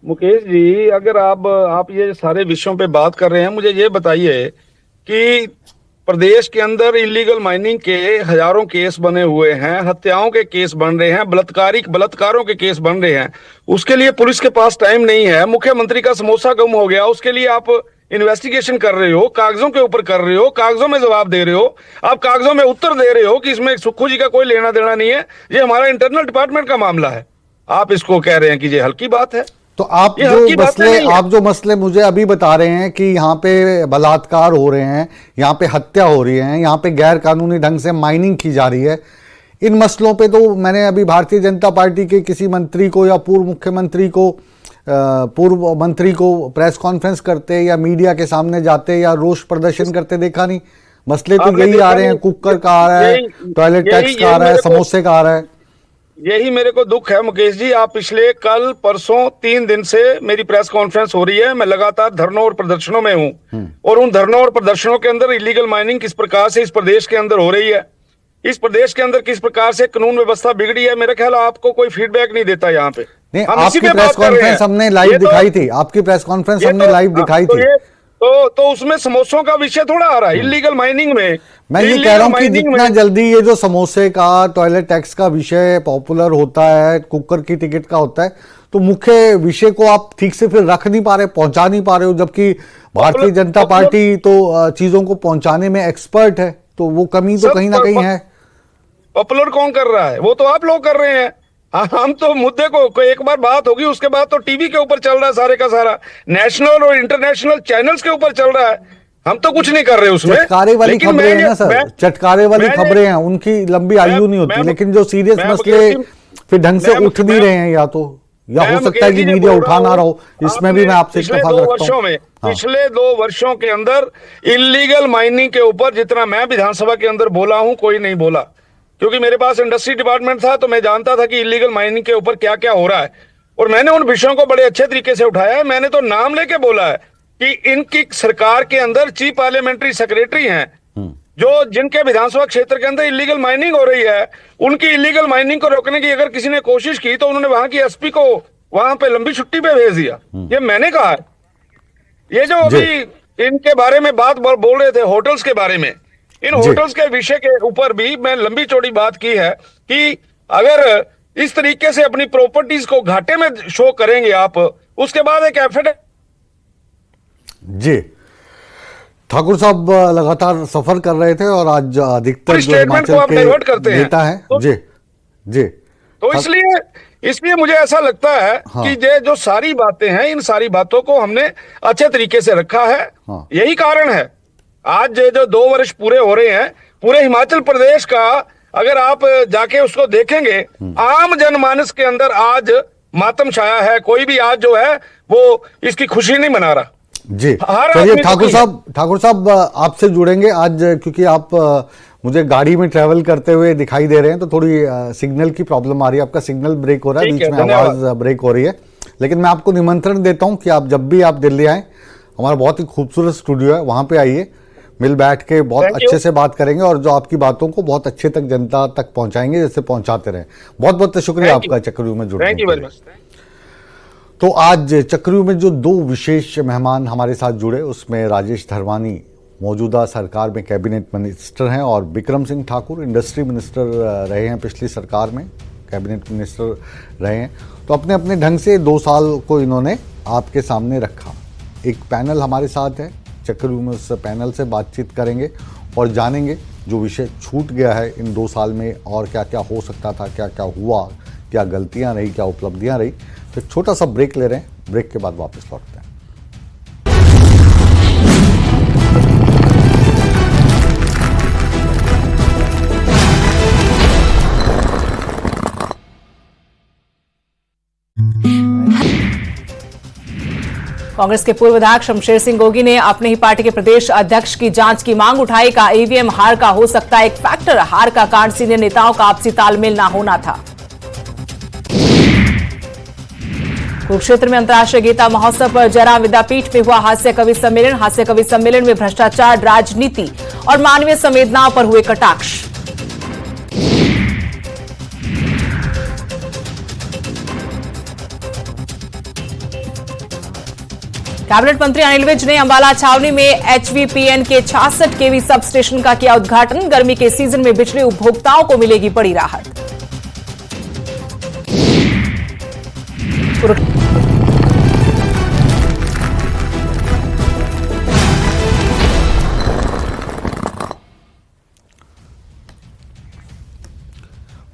मुकेश जी, अगर आप ये सारे विषयों पे बात कर रहे हैं, मुझे ये बताइए कि प्रदेश के अंदर इलीगल माइनिंग के हजारों केस बने हुए हैं, हत्याओं के केस बन रहे हैं, बलात्कारों के केस बन रहे हैं, उसके लिए पुलिस के पास टाइम नहीं है। मुख्यमंत्री का समोसा गुम हो गया, उसके लिए आप इन्वेस्टिगेशन कर रहे हो, कागजों के ऊपर कर रहे हो, कागजों में जवाब दे रहे हो, आप कागजों में उत्तर दे रहे हो कि इसमें सुक्खू जी का कोई लेना देना नहीं है, ये हमारा इंटरनल डिपार्टमेंट का मामला है। आप इसको कह रहे हैं कि ये हल्की बात है। तो आप जो मसले मुझे अभी बता रहे हैं कि यहाँ पे बलात्कार हो रहे हैं, यहाँ पे हत्या हो रही है, यहाँ पे गैर कानूनी ढंग से माइनिंग की जा रही है, इन मसलों पे तो मैंने अभी भारतीय जनता पार्टी के किसी मंत्री को या पूर्व मंत्री को प्रेस कॉन्फ्रेंस करते या मीडिया के सामने जाते या रोष प्रदर्शन करते देखा नहीं। मसले तो यही आ रहे हैं, कुकर का आ रहा है, टॉयलेट टैक्स का आ रहा है, समोसे का आ रहा है। यही मेरे को दुख है मुकेश जी। आप पिछले कल परसों 3 दिन से मेरी प्रेस कॉन्फ्रेंस हो रही है, मैं लगातार धरनों और प्रदर्शनों में हूं, और उन धरनों और प्रदर्शनों के अंदर इलीगल माइनिंग किस प्रकार से इस प्रदेश के अंदर हो रही है, इस प्रदेश के अंदर किस प्रकार से कानून व्यवस्था बिगड़ी है, मेरे ख्याल आपको कोई फीडबैक नहीं देता यहाँ पे। नहीं, आपकी प्रेस कॉन्फ्रेंस हमने लाइव दिखाई थी, आपकी प्रेस कॉन्फ्रेंस हमने लाइव दिखाई थी। तो उसमें समोसों का विषय थोड़ा आ रहा है इलीगल माइनिंग में। मैं ये कह रहा हूं कि जितना जल्दी ये जो समोसे का, टॉयलेट टैक्स का विषय पॉपुलर होता है, कुकर की टिकट का होता है, तो मुख्य विषय को आप ठीक से फिर रख नहीं पा रहे, पहुंचा नहीं पा रहे हो, जबकि भारतीय जनता पार्टी तो चीजों को पहुंचाने में एक्सपर्ट है, तो वो कमी तो कहीं ना कहीं है। पॉपुलर कौन कर रहा है? वो तो आप लोग कर रहे हैं। हम तो मुद्दे को एक बार बात होगी, उसके बाद तो टीवी के ऊपर चल रहा है सारे का सारा, नेशनल और इंटरनेशनल चैनल्स के ऊपर चल रहा है, हम तो कुछ नहीं कर रहे उसमें। चटकारे वाली खबरें हैं ना सर, चटकारे वाली खबरें हैं, उनकी लंबी आयु नहीं होती, लेकिन जो सीरियस मसले फिर ढंग से उठ नहीं रहे हैं, या हो सकता है कि मीडिया उठा ना रहो, इसमें भी मैं आपसे इत्तेफाक रखता हूं। पिछले 2 वर्षों के अंदर इलीगल माइनिंग के ऊपर जितना मैं विधानसभा के अंदर बोला हूं, कोई नहीं बोला, क्योंकि मेरे पास इंडस्ट्री डिपार्टमेंट था, तो मैं जानता था कि इलीगल माइनिंग के ऊपर क्या क्या हो रहा है, और मैंने उन विषयों को बड़े अच्छे तरीके से उठाया है। मैंने तो नाम लेके बोला है कि इनकी सरकार के अंदर चीफ पार्लियामेंट्री सेक्रेटरी हैं, जो जिनके विधानसभा क्षेत्र के अंदर इलीगल माइनिंग हो रही है, उनकी इलीगल माइनिंग को रोकने की अगर किसी ने कोशिश की तो उन्होंने वहां की एसपी को वहां पे लंबी छुट्टी पे भेज दिया। ये मैंने कहा है। ये जो अभी इनके बारे में बात बोल रहे थे, होटल्स के बारे में, इन होटल्स के विषय के ऊपर भी मैं लंबी चौड़ी बात की है कि अगर इस तरीके से अपनी प्रॉपर्टीज को घाटे में शो करेंगे आप, उसके बाद एक एफिडेविट। जी, ठाकुर साहब लगातार सफर कर रहे थे और आज अधिकतर जो हिमाचल के नेता है, जी तो इसलिए मुझे ऐसा लगता है कि ये जो सारी बातें हैं, इन सारी बातों को हमने अच्छे तरीके से रखा है। यही कारण है आज जो 2 वर्ष पूरे हो रहे हैं, पूरे हिमाचल प्रदेश का अगर आप जाके उसको देखेंगे, आम जनमानस के अंदर आज मातम छाया है। कोई भी आज जो है वो इसकी खुशी नहीं मना रहा। जी, चलिए ठाकुर साहब आपसे जुड़ेंगे आज, क्योंकि आप मुझे गाड़ी में ट्रेवल करते हुए दिखाई दे रहे हैं, तो थोड़ी सिग्नल की प्रॉब्लम आ रही है, आपका सिग्नल ब्रेक हो रहा है, बीच में आवाज ब्रेक हो रही है। लेकिन मैं आपको निमंत्रण देता हूं कि आप जब भी आप दिल्ली आए, हमारा बहुत ही खूबसूरत स्टूडियो है, वहां पे आइए, मिल बैठ के बहुत अच्छे से बात करेंगे और जो आपकी बातों को बहुत अच्छे तक जनता तक पहुंचाएंगे, जैसे पहुंचाते रहे। बहुत बहुत शुक्रिया आपका चक्रव्यूह में जुड़ने के लिए। तो आज चक्रव्यूह में जो 2 विशेष मेहमान हमारे साथ जुड़े, उसमें राजेश धर्मानी मौजूदा सरकार में कैबिनेट मिनिस्टर हैं और बिक्रम सिंह ठाकुर इंडस्ट्री मिनिस्टर रहे हैं, पिछली सरकार में कैबिनेट मिनिस्टर रहे हैं। तो अपने अपने ढंग से 2 साल को इन्होंने आपके सामने रखा। एक पैनल हमारे साथ है चक्रव्यूह में, उस पैनल से बातचीत करेंगे और जानेंगे जो विषय छूट गया है इन 2 साल में और क्या क्या हो सकता था, क्या क्या हुआ, क्या गलतियां रही, क्या उपलब्धियां रही। तो एक छोटा सा ब्रेक ले रहे हैं, ब्रेक के बाद वापस लौटते हैं। कांग्रेस के पूर्व विधायक शमशेर सिंह गोगी ने अपने ही पार्टी के प्रदेश अध्यक्ष की जांच की मांग उठाई। का ईवीएम हार का हो सकता है एक फैक्टर, हार का कारण सीनियर नेताओं का आपसी तालमेल ना होना था। कुरुक्षेत्र में अंतर्राष्ट्रीय गीता महोत्सव पर जरा विद्यापीठ में हुआ हास्य कवि सम्मेलन। हास्य कवि सम्मेलन में भ्रष्टाचार, राजनीति और मानवीय संवेदनाओं पर हुए कटाक्ष। कैबिनेट मंत्री अनिल विज ने अंबाला छावनी में एचवीपीएन के 66 केवी सब स्टेशन का किया उद्घाटन। गर्मी के सीजन में बिजली उपभोक्ताओं को मिलेगी बड़ी राहत।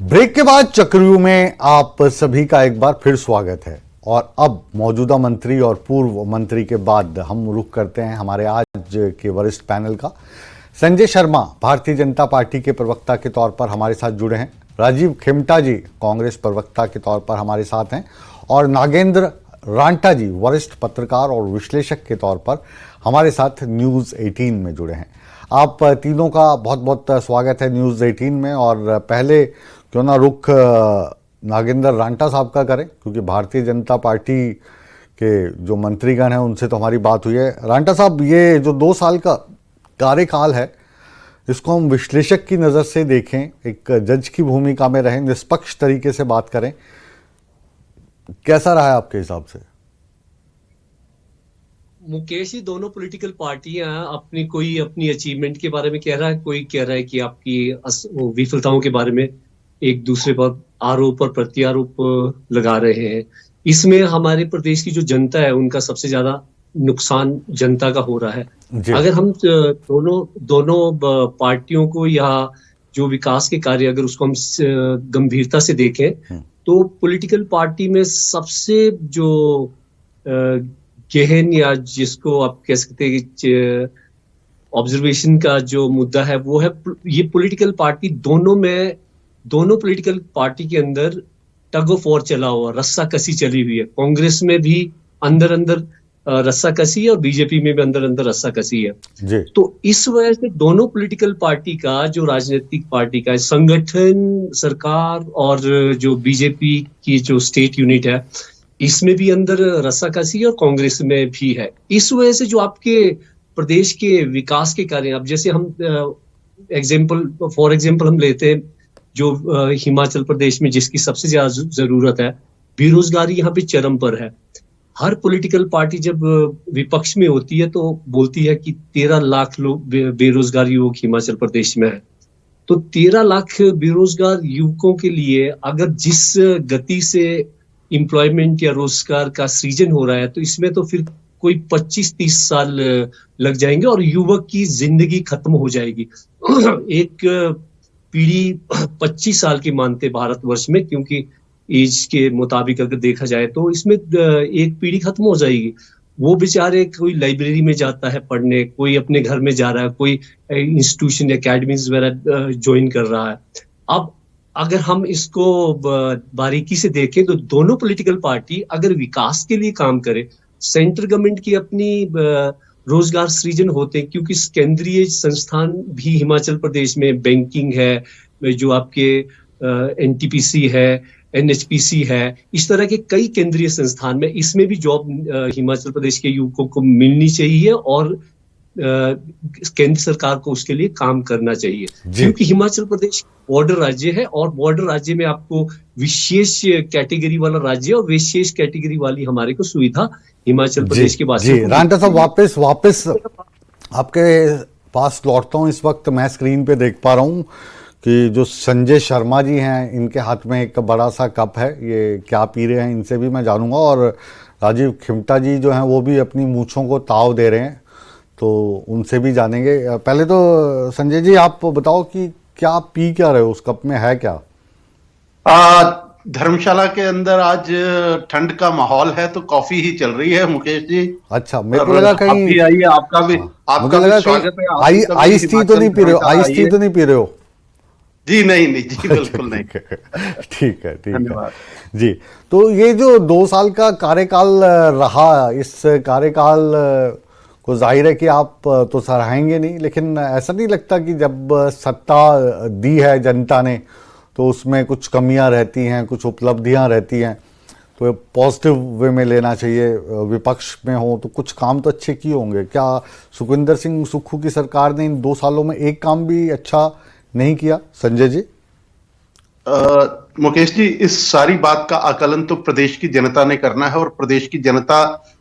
ब्रेक के बाद चक्रव्यूह में आप सभी का एक बार फिर स्वागत है। और अब मौजूदा मंत्री और पूर्व मंत्री के बाद हम रुख करते हैं हमारे आज के वरिष्ठ पैनल का। संजय शर्मा भारतीय जनता पार्टी के प्रवक्ता के तौर पर हमारे साथ जुड़े हैं। राजीव खेमटा जी कांग्रेस प्रवक्ता के तौर पर हमारे साथ हैं और नागेंद्र रांटा जी वरिष्ठ पत्रकार और विश्लेषक के तौर पर हमारे साथ न्यूज़ 18 में जुड़े हैं। आप तीनों का बहुत बहुत स्वागत है न्यूज़ 18 में। और पहले क्यों ना रुख नागेंद्र रांटा साहब का करें, क्योंकि भारतीय जनता पार्टी के जो मंत्रीगण हैं उनसे तो हमारी बात हुई है। रांटा साहब, ये जो 2 साल का कार्यकाल है इसको हम विश्लेषक की नज़र से देखें, एक जज की भूमिका में रहें, निष्पक्ष तरीके से बात करें, कैसा रहा है आपके हिसाब से? मुकेश जी, दोनों पॉलिटिकल पार्टियां कोई अपनी अचीवमेंट के बारे में कह रहा है, कोई कह रहा है कि आपकी विफलताओं के बारे में एक दूसरे पर आरोप और प्रत्यारोप लगा रहे हैं। इसमें हमारे प्रदेश की जो जनता है उनका सबसे ज्यादा नुकसान जनता का हो रहा है। अगर हम दोनों पार्टियों को या जो विकास के कार्य अगर उसको हम गंभीरता से देखें तो पॉलिटिकल पार्टी में सबसे जो गहन या जिसको आप कह सकते हैं ऑब्जर्वेशन का जो मुद्दा है वो है ये पॉलिटिकल पार्टी दोनों पॉलिटिकल पार्टी के अंदर टग ऑफ वॉर चला हुआ, रस्सा कसी चली हुई है। कांग्रेस में भी अंदर रस्सा कसी है और बीजेपी में भी अंदर रस्सा कसी है। तो इस वजह से दोनों पॉलिटिकल पार्टी का जो राजनीतिक पार्टी का संगठन, सरकार और जो बीजेपी की जो स्टेट यूनिट है इसमें भी अंदर रस्सा कसी है और कांग्रेस में भी है। इस वजह से जो आपके प्रदेश के विकास के कार्य, अब जैसे हम फॉर एग्जाम्पल हम लेते हैं जो हिमाचल प्रदेश में जिसकी सबसे ज्यादा जरूरत है, बेरोजगारी यहाँ पे चरम पर है। हर पॉलिटिकल पार्टी जब विपक्ष में होती है तो बोलती है कि 13 लाख लोग बेरोजगार युवक हिमाचल प्रदेश में है। तो 13 लाख बेरोजगार युवकों के लिए अगर जिस गति से एम्प्लॉयमेंट या रोजगार का सृजन हो रहा है तो इसमें तो फिर कोई 25-30 साल लग जाएंगे और युवक की जिंदगी खत्म हो जाएगी। एक पीढ़ी 25 साल की मानते भारतवर्ष में, क्योंकि एज के मुताबिक अगर देखा जाए तो इसमें एक पीढ़ी खत्म हो जाएगी। वो बेचारे कोई लाइब्रेरी में जाता है पढ़ने, कोई अपने घर में जा रहा है, कोई इंस्टीट्यूशन एकेडमीज वगैरह ज्वाइन कर रहा है। अब अगर हम इसको बारीकी से देखें तो दोनों पॉलिटिकल पार्टी अगर विकास के लिए काम करे, सेंट्रल गवर्नमेंट की अपनी रोजगार सृजन होते हैं, क्योंकि केंद्रीय संस्थान भी हिमाचल प्रदेश में बैंकिंग है, जो आपके एनटीपीसी है, एनएचपीसी है, इस तरह के कई केंद्रीय संस्थान में इसमें भी जॉब हिमाचल प्रदेश के युवकों को मिलनी चाहिए और केंद्र सरकार को उसके लिए काम करना चाहिए, क्योंकि हिमाचल प्रदेश बॉर्डर राज्य है और बॉर्डर राज्य में आपको विशेष कैटेगरी वाला राज्य और विशेष कैटेगरी वाली हमारे को सुविधा हिमाचल प्रदेश के वासियों को। रांटा साहब, वापस आपके पास लौटता हूँ। इस वक्त मैं स्क्रीन पे देख पा रहा हूँ कि जो संजय शर्मा जी हैं इनके हाथ में एक बड़ा सा कप है, ये क्या पी रहे हैं इनसे भी मैं जानूंगा। और राजीव खिमटा जी जो हैं वो भी अपनी मूंछों को ताव दे रहे हैं, तो उनसे भी जानेंगे। पहले तो संजय जी आप बताओ कि क्या पी क्या रहे हो, उस कप में है क्या? धर्मशाला के अंदर आज ठंड का माहौल है तो कॉफी ही चल रही है मुकेश जी। अच्छा, मेरे को लगा कहीं आप भी आइए, आपका भी स्वागत है। आइस टी तो नहीं पी रहे हो? आइस टी तो नहीं पी रहे हो? जी नहीं जी बिल्कुल नहीं। ठीक है जी। तो ये जो 2 साल का कार्यकाल रहा, इस कार्यकाल को जाहिर है कि आप तो सराहेंगे नहीं, लेकिन ऐसा नहीं लगता कि जब सत्ता दी है जनता ने तो उसमें कुछ कमियां रहती हैं, कुछ उपलब्धियां रहती हैं, तो पॉजिटिव वे में लेना चाहिए? विपक्ष में हो तो कुछ काम तो अच्छे किए होंगे। क्या सुखविंदर सिंह सुक्खू की सरकार ने इन 2 सालों में एक काम भी अच्छा नहीं किया, संजय जी? मुकेश जी, इस सारी बात का आकलन तो प्रदेश की जनता ने करना है और प्रदेश की जनता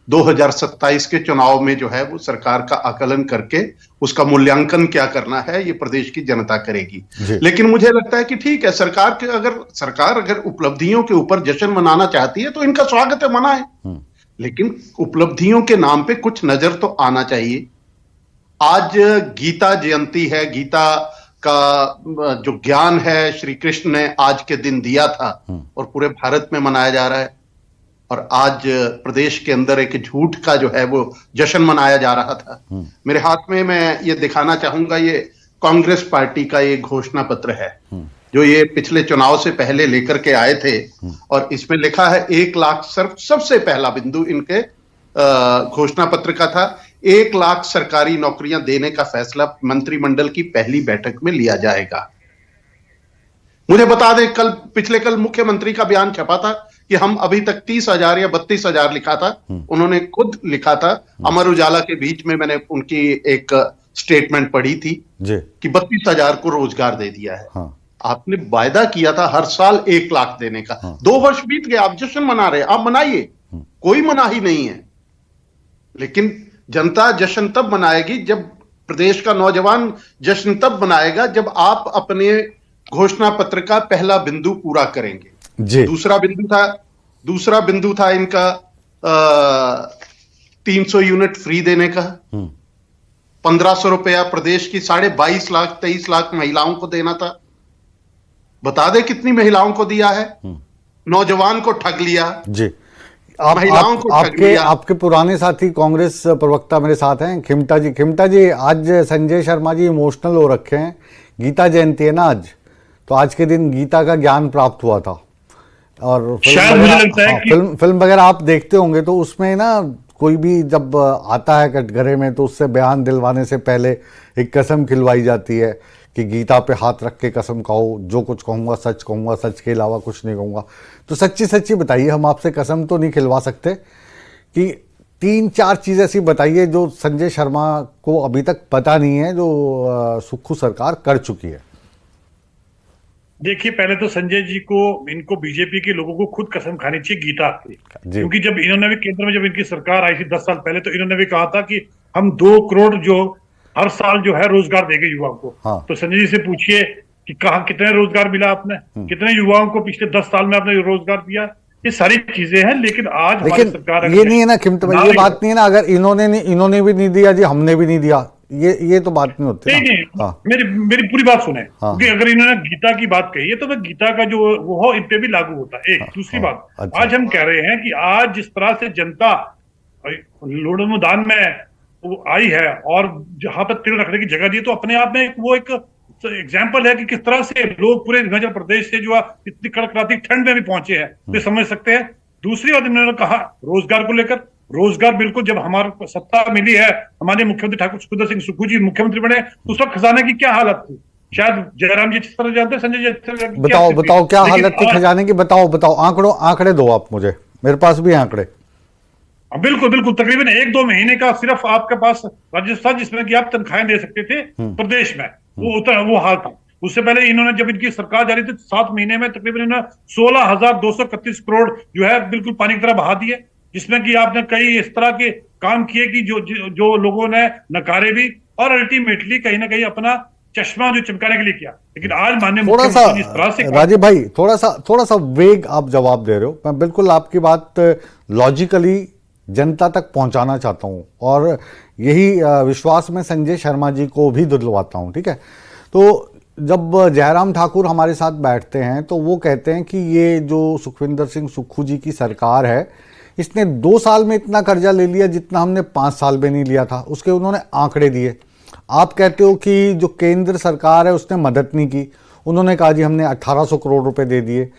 2027 के चुनाव में जो है वो सरकार का आकलन करके उसका मूल्यांकन क्या करना है ये प्रदेश की जनता करेगी। लेकिन मुझे लगता है कि ठीक है, सरकार अगर उपलब्धियों के ऊपर जश्न मनाना चाहती है तो इनका स्वागत है, मनाए, लेकिन उपलब्धियों के नाम पे कुछ नजर तो आना चाहिए। आज गीता जयंती है, गीता का जो ज्ञान है श्री कृष्ण ने आज के दिन दिया था और पूरे भारत में मनाया जा रहा है। और आज प्रदेश के अंदर एक झूठ का जो है वो जश्न मनाया जा रहा था। मेरे हाथ में, मैं ये दिखाना चाहूंगा, ये कांग्रेस पार्टी का ये घोषणा पत्र है जो ये पिछले चुनाव से पहले लेकर के आए थे, और इसमें लिखा है 1 लाख, सबसे पहला बिंदु इनके घोषणा पत्र का था, 1 लाख सरकारी नौकरियां देने का फैसला मंत्रिमंडल की पहली बैठक में लिया जाएगा। मुझे बता दें, पिछले कल मुख्यमंत्री का बयान छपा था कि हम अभी तक 30,000 या 32,000 लिखा था, उन्होंने खुद लिखा था। अमर उजाला के बीच में मैंने उनकी एक स्टेटमेंट पढ़ी थी कि 32,000 को रोजगार दे दिया है। आपने वायदा किया था हर साल 1 लाख देने का। 2 वर्ष बीत गए, आप जश्न मना रहे, आप मनाइए, कोई मनाही नहीं है, लेकिन जनता जश्न तब मनाएगी जब प्रदेश का नौजवान जश्न तब मनाएगा जब आप अपने घोषणा पत्र का पहला बिंदु पूरा करेंगे। दूसरा बिंदु था इनका 300 यूनिट फ्री देने का, 1500 रुपया प्रदेश की 22.5 लाख 23 लाख महिलाओं को देना था। बता दे कितनी महिलाओं को दिया है? नौजवान को ठग लिया जी। आपके पुराने साथी कांग्रेस प्रवक्ता मेरे साथ हैं, खिमटा जी आज संजय शर्मा जी इमोशनल हो रखे हैं। गीता जयंती है ना आज, तो आज के दिन गीता का ज्ञान प्राप्त हुआ था, और फिल्म वगैरह आप देखते होंगे, तो उसमें ना कोई भी जब आता है कटघरे में तो उससे बयान दिलवाने से पहले एक कसम खिलवाई जाती है कि गीता पे हाथ रख के कसम खाओ, जो कुछ कहूँगा, सच के अलावा कुछ नहीं कहूँगा। तो सच्ची बताइए, हम आपसे कसम तो नहीं खिलवा सकते, कि 3-4 चीज़ ऐसी बताइए जो संजय शर्मा को अभी तक पता नहीं है, जो सुक्खू सरकार कर चुकी है। देखिए, पहले तो संजय जी को, इनको बीजेपी के लोगों को खुद कसम खानी चाहिए गीता की, क्योंकि जब इन्होंने भी केंद्र में जब इनकी सरकार आई थी 10 साल पहले, तो इन्होंने भी कहा था कि हम 2 करोड़ जो हर साल जो है रोजगार देंगे युवाओं को। तो संजय जी से पूछिए कि कहा कितने रोजगार मिला आपने, कितने युवाओं को पिछले 10 साल में आपने रोजगार दिया। ये सारी चीजें हैं, लेकिन आज हमारी सरकार, ये नहीं है ना खिमटा भाई, ये बात नहीं है ना, अगर इन्होंने भी नहीं दिया जी, हमने भी नहीं दिया, ये तो बात नहीं होती। नहीं, मेरी पूरी बात सुने, क्योंकि अगर इन्होंने गीता की बात कही है तो वह गीता का जो वो हो इन पे भी लागू होता है। दूसरी बात, आज हम कह रहे हैं कि आज जिस तरह से जनता लोढ़ मैदान में वो आई है और जहां पर तिल रखने की जगह दी, तो अपने आप में वो एक एग्जाम्पल है कि किस तरह से लोग पूरे हिमाचल प्रदेश से जो इतनी कड़कड़ाती ठंड में भी पहुंचे हैं, तो समझ सकते हैं। दूसरी बात, इन्होंने कहा रोजगार को लेकर, रोजगार बिल्कुल जब हमारी सत्ता मिली है, हमारे मुख्यमंत्री ठाकुर सुखविंदर सिंह सुक्खू जी मुख्यमंत्री बने, उस वक्त खजाने की क्या हालत थी? शायद जयराम जी जिस तरह जानते हैं, संजय जी बताओ क्या हालत थी खजाने की, बताओ आंकड़े दो आप मुझे, मेरे पास भी आंकड़े। बिल्कुल तकरीबन 1-2 महीने का सिर्फ आपके पास राजस्थान, जिसमें कि आप तनख्वाहें दे सकते थे प्रदेश में, वो हाल था। उससे पहले इन्होंने, जब इनकी सरकार जारी थी, 7 महीने में तकरीबन इन्होंने 16,231 करोड़ जो है बिल्कुल पानी की तरह बहा दिए, जिसमें कि आपने कई इस तरह के काम किए कि जो लोगों ने नकारे भी, और अल्टीमेटली कहीं ना कहीं अपना चश्मा जो चमकाने के लिए किया, लेकिन आज माननीय थोड़ा सा मुख्यमंत्री इस तरह से राजीव भाई थोड़ा सा वेग आप जवाब दे रहे हो। मैं बिल्कुल आपकी बात लॉजिकली जनता तक पहुंचाना चाहता हूं और यही विश्वास में संजय शर्मा जी को भी दिलवाता हूं, ठीक है। तो जब जयराम ठाकुर हमारे साथ बैठते हैं तो वो कहते हैं कि ये जो सुखविंदर सिंह सुक्खू जी की सरकार है, इसने 2 साल में इतना कर्जा ले लिया जितना हमने 5 साल में नहीं लिया था। उसके उन्होंने आंकड़े दिए। आप कहते हो कि जो केंद्र सरकार है उसने मदद नहीं की। उन्होंने कहा जी हमने 1800 करोड़ रुपए दे दिए।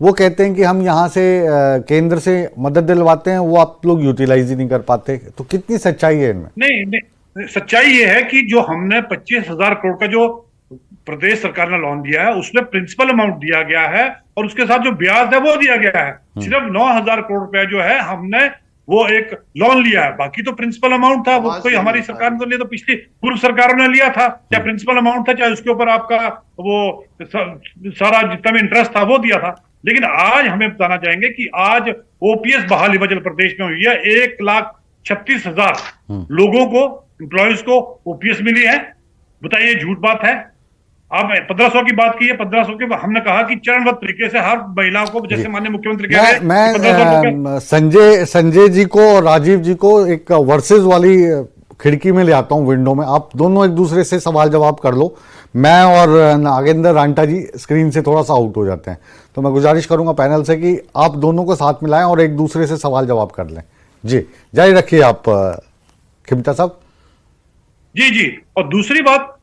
वो कहते हैं कि हम यहाँ से केंद्र से मदद दिलवाते हैं, वो आप लोग यूटिलाइज ही नहीं कर पाते। तो कितनी सच्चाई है इनमें? नहीं, सच्चाई ये है कि जो हमने 25,000 करोड़ का जो प्रदेश सरकार ने लोन दिया है उसमें प्रिंसिपल अमाउंट दिया गया है और उसके साथ जो ब्याज है वो दिया गया है। सिर्फ 9,000 करोड़ रुपया जो है हमने वो एक लोन लिया है, बाकी तो प्रिंसिपल अमाउंट था। वो कोई हमारी सरकार ने तो लिया, तो पिछली पूर्व सरकारों ने लिया था, चाहे प्रिंसिपल अमाउंट था, चाहे उसके ऊपर आपका वो सारा जितना भी इंटरेस्ट था वो दिया था। लेकिन आज हमें बताना चाहेंगे कि आज ओपीएस बहाली हिमाचल प्रदेश में हुई है। 1,36,000 लोगों को, एम्प्लॉयज को ओपीएस मिली है। बताइए झूठ बात है? आप 1500 की बात की है, 1500 के हमने कहा कि चरणबद्ध तरीके से हर महिला को, जैसे माननीय मुख्यमंत्री कह रहे हैं, मैं संजय जी को और राजीव जी को एक वर्सेस वाली खिड़की में ले आता हूं, विंडो में। आप दोनों एक दूसरे से सवाल जवाब कर लो। मैं और नागेंद्र रांटा जी स्क्रीन से थोड़ा सा आउट हो जाते हैं, तो मैं गुजारिश करूंगा पैनल से कि आप दोनों को साथ मिलाएं और एक दूसरे से सवाल जवाब कर लें। जी जारी रखिए आप खिमटा साहब। जी। और दूसरी बात,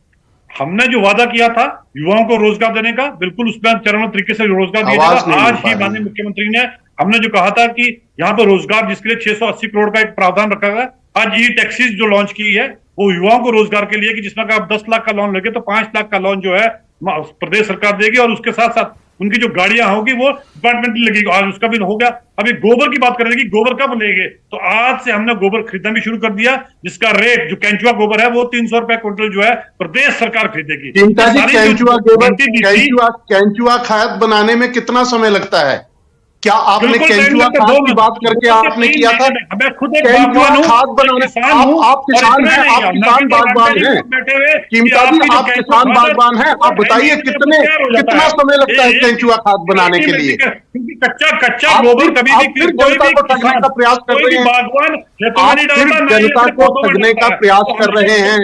हमने जो वादा किया था युवाओं को रोजगार देने का, बिल्कुल उसमें चरणबद्ध तरीके से रोजगार दिया जाएगा। आज ही माननीय मुख्यमंत्री ने, हमने जो कहा था कि यहाँ पर रोजगार जिसके लिए 680 करोड़ का एक प्रावधान रखा गया, आज ई टैक्सीज जो लॉन्च की है वो युवाओं को रोजगार के लिए, कि जिसमें आप 10 लाख का लोन लगे तो 5 लाख का लोन जो है प्रदेश सरकार देगी और उसके साथ साथ उनकी जो गाड़ियां होगी वो डिपार्टमेंटली लगेगी। आज उसका भी हो गया। अभी गोबर की बात करें कि गोबर कब लेंगे, तो आज से हमने गोबर खरीदना भी शुरू कर दिया, जिसका रेट जो केंचुआ गोबर है वो 300 रुपए क्विंटल जो है प्रदेश सरकार खरीदेगी। केंचुआ खाद बनाने में कितना समय लगता है? क्या आपने केंचुआ खाद की बात करके आपने किया था? मैं खुद केंचुआ खाद बनाने, आप किसान हैं, आप किसान बागवान हैं, कीमता जी आप किसान बागवान हैं, आप बताइए कितना समय लगता है केंचुआ खाद बनाने के लिए? कच्चा गोबर कभी भी फिर जनता को ठगने का प्रयास कर रहे हैं, आप फिर जनता को ठगने का प्रयास कर रहे हैं।